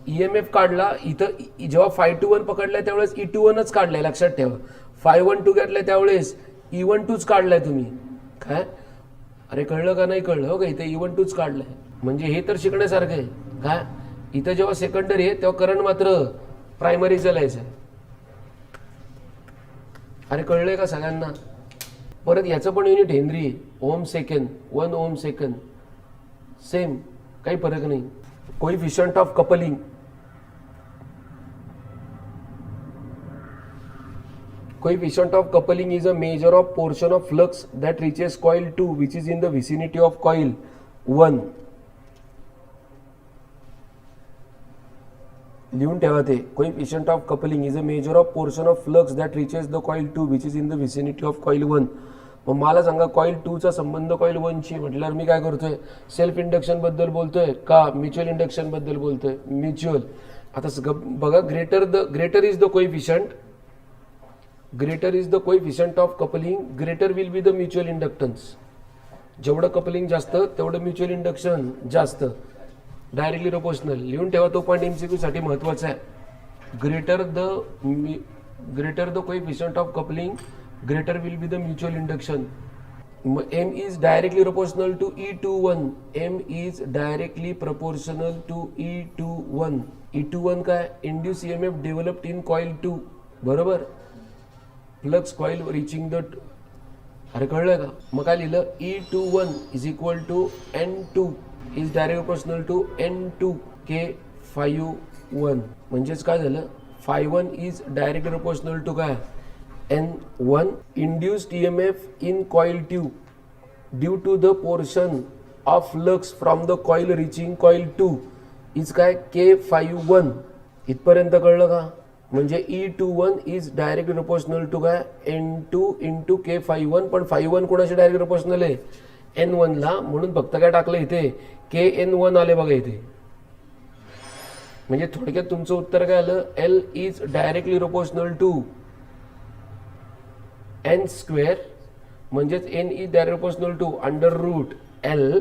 ईएमएफ काढला इथं, जेव्हा Φ21 पकडलाय त्यावेळेस E21च काढलाय, लक्षात ठेवा. Φ12 घेतलाय त्यावेळेस E12च काढलाय तुम्ही. काय अरे कळलं का नाही कळलं? हो का, इथे E12च काढलाय. म्हणजे हे तर शिकण्यासारखं आहे. काय इथं जेव्हा सेकंडरी आहे तेव्हा करंट मात्र प्रायमरीचा लिहायचं आहे. अरे कळलंय का सगळ्यांना? परत याचं पण युनिट हेनरी, ओम सेकंड, 1 ओम सेकंड, सेम, काही फरक नाही. Coefficient of coupling, coefficient of coupling is a measure of portion of flux that reaches coil 2 which is in the vicinity of coil 1. लिहून ठेवा ते. coefficient of coupling is a measure of portion of flux that reaches the coil 2 which is in the vicinity of coil 1. मग मला सांगा coil 2चा संबंध coil 1शी म्हटल्यावर मी काय करतोय, सेल्फ इंडक्शन बद्दल बोलतोय का म्युच्युअल इंडक्शन बद्दल बोलतोय, म्युच्युअल. आता बघा, greater is the coefficient of coupling, greater will be the mutual inductance. जेवढं कपलिंग जास्त तेवढं म्युच्युअल इंडक्शन जास्त. डायरेक्टली प्रोपोर्शनल लिहून ठेवा, तो पॉईंट MCQ साठी महत्वाचा आहे. Greater the coefficient of coupling, greater will be the mutual induction. M is directly proportional to E21. M is directly proportional to E21. E21 काय, induced EMF developed in coil 2, बरोबर. Flux coil reaching the, अरे कळलं का. मग काय लिहिलं, E21 is equal to N2 is directly proportional to N2 K51. म्हणजेच काय झालं, Phi1 is directly proportional to काय, N1. Induced EMF in coil 2 due to the portion of flux from the coil reaching coil 2 is काय, K51. इथपर्यंत कळलं का. म्हणजे E21 is directly proportional to काय, N2 into K51. पण Phi1 कोणाशी direct proportional आहे, N1 ला. म्हणून फक्त काय टाकलं इथे, KN1 आले बघा इथे. म्हणजे थोडक्यात तुमचं उत्तर काय आलं, L is directly proportional to N square, म्हणजेच N is direct proportional to under root L,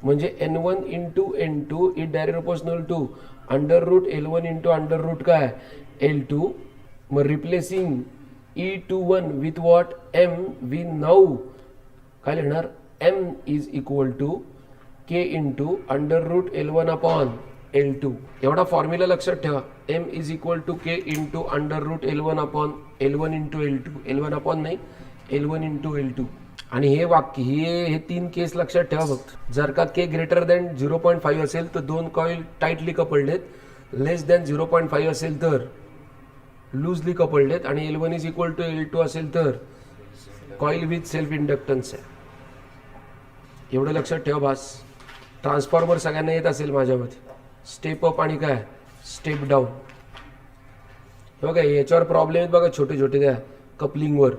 म्हणजे N1 into N2 is direct proportional to under root L1 into under root काय, L2. मग replacing E21 with what, M, we now काय लिहिणार, M is equal to K into under root L1 upon L2. एवढा फॉर्म्युला लक्षात ठेवा, M is equal to K into under root L1 upon L1 into L2. L1 upon नाही, L1 into L2. आणि हे वाक्य, हे 3 केस लक्षात ठेवा फक्त. जर का K ग्रेटर दॅन 0.5 असेल तर दोन कॉईल टाईटली कपल्ड आहेत, लेस दॅन 0.5 असेल तर लूजली कपल्ड आहेत, आणि L1 is equal to L2 असेल तर कॉईल विथ सेल्फ इंडक्टन्स आहे. एवढं लक्षात ठेवा बास. ट्रान्सफॉर्मर सगळ्यांना येत असेल माझ्या मते, स्टेप अप आणि काय, स्टेप डाऊन. हे बघा, याच्यावर प्रॉब्लेम आहेत बघा छोटे छोटे काय, कपलिंगवर.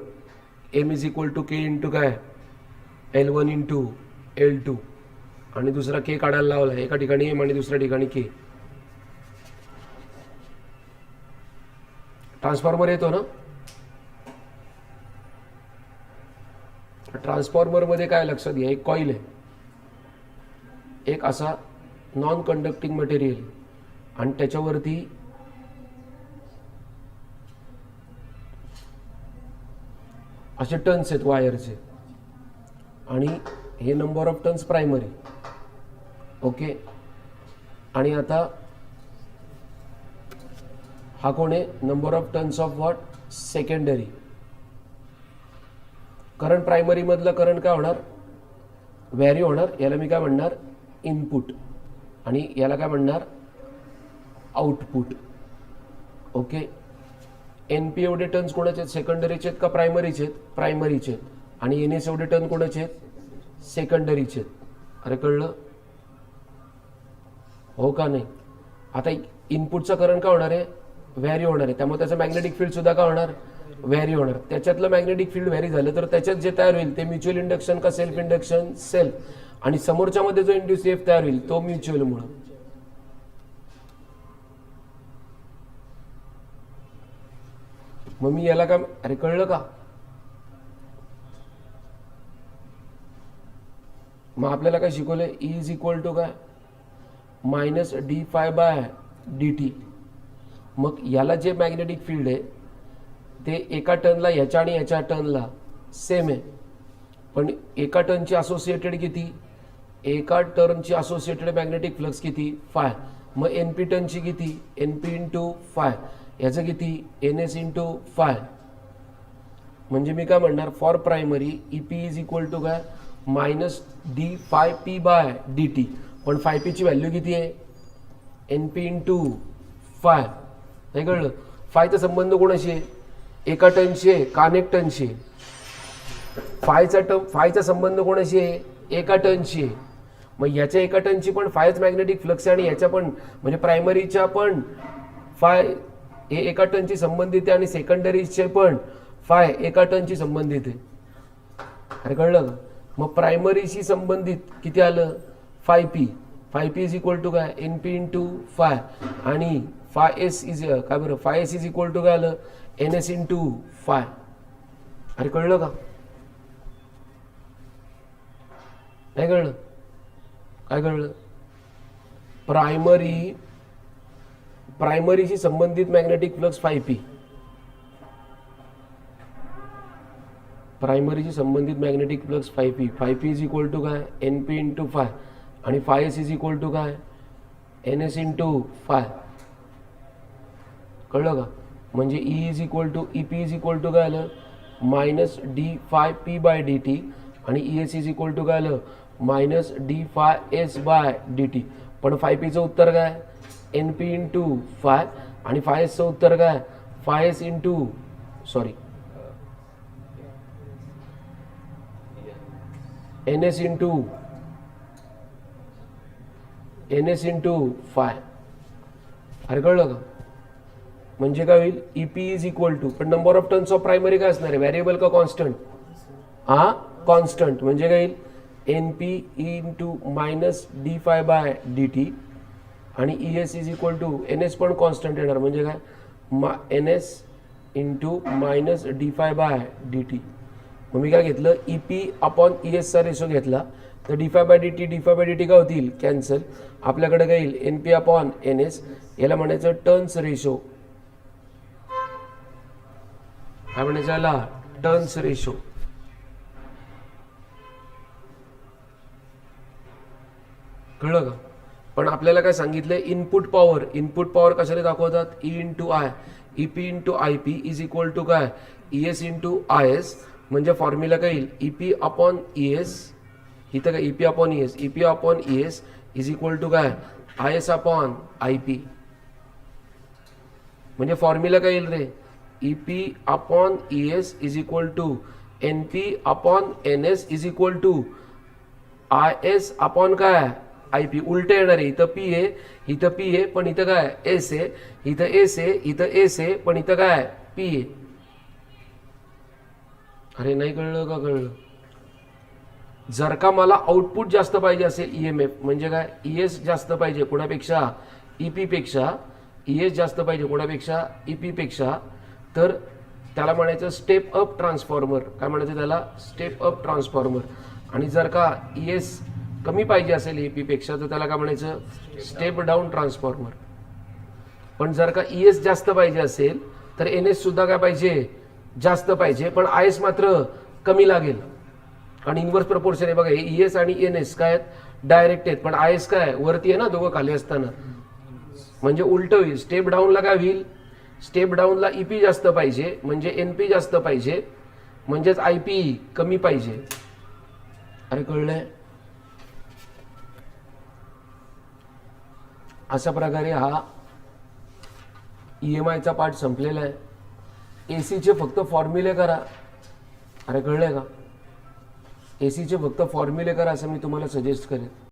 M is equal to K into काय, L1 इंटू L2, आणि दुसरा K काढायला लावला, एका ठिकाणी M आणि दुसऱ्या ठिकाणी K. ट्रान्सफॉर्मर येतो ना, ट्रान्सफॉर्मर मध्ये काय लक्षात घ्या, एक कॉईल आहे, एक असा नॉन कंडक्टिंग मटेरियल, आणि त्याच्यावरती असे टर्न्स आहेत वायरचे, आणि हे number of turns primary. Okay, आणि आता हा कोण आहे, number of turns of what, secondary. Current primary मधलं करंट काय होणार, व्हॅरी होणार. याला मी काय म्हणणार, इनपुट, आणि याला काय म्हणणार, आउटपुट. ओके, NP एवढे टर्न्स कोणाचे आहेत, सेकंडरीचे आहेत का प्रायमरीचे आहेत, प्रायमरीचे आहेत. आणि NS एवढे टर्न कोणाचे आहेत, सेकंडरीचे आहेत. अरे कळलं हो का नाही. आता इनपुटचा करंट काय होणार आहे, व्हॅरी होणार आहे, त्यामुळे त्याचं मॅग्नेटिक फील्ड सुद्धा काय होणार, व्हॅरी होणार. त्याच्यातलं मॅग्नेटिक फील्ड व्हॅरी झालं तर त्याच्यात जे तयार होईल ते म्युच्युअल इंडक्शन का सेल्फ इंडक्शन, सेल्फ. आणि समोरच्या मध्ये जो इंड्यूस EF तयार होईल तो म्युच्युअल मुळे. मग मी याला काय, अरे कळलं का. मग आपल्याला काय शिकवलंय, E इज इक्वल टू काय, मायनस d∅/dt. मग याला जे मॅग्नेटिक फील्ड आहे ते एका टर्नला, ह्याच्या आणि ह्याच्या टर्नला सेम आहे, पण एका टर्नची असोसिएटेड किती, एका टर्नची असोसिएटेड मॅग्नेटिक फ्लक्स किती, फाय. मग NP टर्नची किती, NP इंटू फाय. याचं किती, NS इंटू फाय. म्हणजे मी काय म्हणणार, for primary EP is equal to काय, मायनस d∅p/dt. पण φp ची व्हॅल्यू किती आहे, NP इंटू फाय. नाही कळलं. फायचा संबंध कोणाशी आहे, एका टर्नशी आहे का अनेक टर्नशी आहे. फायचा संबंध कोणाशी आहे, एका टर्नशी आहे. मग याच्या एका टर्नची पण फायच मॅग्नेटिक फ्लक्स आहे, आणि याच्या पण, म्हणजे प्रायमरीच्या पण फाय हे एका टर्नची संबंधित आहे, आणि सेकंडरीचे पण फाय एका टर्नची संबंधित आहे. अरे कळलं का? मग प्रायमरीशी संबंधित किती आलं 5p. 5p is equal to काय np इंटू फाय आणि फाय एस इज काय बरं phi S is equal to काय आलं ns इंटू फाय. अरे कळलं का? नाही कळलं? काय कळलं? प्रायमरीशी संबंधित मॅग्नेटिक फ्लक्स 5p. प्रायमरीशी संबंधित magnetic flux 5p. 5p is equal to काय np इंटू फाय आणि phi S is equal to काय ns इंटू फाय. कळलं का? म्हणजे E is equal to EP is equal to काय आलं minus D phi P by D T आणि ES is equal to काय आलं minus D phi S by D T. पण 5pचं उत्तर काय NP इंटू फाय आणि फाय एसचं उत्तर काय five S into NS into five. अरे कळलं का? म्हणजे काय होईल EP इज इक्वल टू पण number of turns of primary काय असणार आहे व्हेरिएबल का कॉन्स्टंट? हा कॉन्स्टंट. म्हणजे काय येईल NP into minus D phi by D T आणि ES is equal to NS पण कॉन्स्टंट येणार म्हणजे काय NS into minus D phi by D T. मग मी काय घेतलं EP अपॉन ES चा रेशो घेतला तर D phi by D T काय होतील कॅन्सल. आपल्याकडे काय येईल NP अपॉन NS. याला म्हणायचं टर्न्स रेशो. काय म्हणायचं याला टर्न्स रेशो. कळलं का? पण आपल्याला काय सांगितलंय इनपुट पॉवर कशाने दाखवतात E into I. EP into I P is equal to काय ES इंटू आय एस. म्हणजे फॉर्म्युला काय येईल EP अपॉन ES. इथं काय EP upon ES is equal to काय IS अपॉन IP. म्हणजे फॉर्म्युला काय येईल रे EP upon ES is equal to NP upon NS is equal to IS upon काय IP. उलटे येणार आहे. इथं P आहे इथं P आहे पण इथं काय S आहे. इथं S आहे इथं S आहे पण इथं काय P आहे. अरे नाही कळलं का? कळलं? जर का मला आउटपुट जास्त पाहिजे असेल EMF म्हणजे काय ES जास्त पाहिजे कोणापेक्षा EP पेक्षा. ES जास्त पाहिजे कोणापेक्षा EP पेक्षा. तर त्याला म्हणायचं स्टेप अप ट्रान्सफॉर्मर. काय म्हणायचं त्याला स्टेप अप ट्रान्सफॉर्मर. आणि जर का ES कमी पाहिजे असेल EP पेक्षा तर त्याला काय म्हणायचं स्टेप डाऊन ट्रान्सफॉर्मर. पण जर का ES जास्त पाहिजे असेल तर NS सुद्धा काय पाहिजे जास्त पाहिजे पण IS मात्र कमी लागेल. आणि इन्व्हर्स प्रपोर्शन आहे बघा हे ES आणि NS काय डायरेक्ट आहेत पण IS काय वरती आहे ना दोघं खाली असताना. म्हणजे उलट होईल. स्टेप डाऊनला काय होईल स्टेप डाऊनला EP जास्त पाहिजे म्हणजे NP जास्त पाहिजे म्हणजेच IP कमी पाहिजे. अरे कळलंय? अशा प्रकारे हा EMI चा पार्ट संपलेला आहे. AC चे फक्त फॉर्म्युले करा. अरे कळलंय का? AC चे फक्त फॉर्म्युले करा असं मी तुम्हाला सजेस्ट करेन.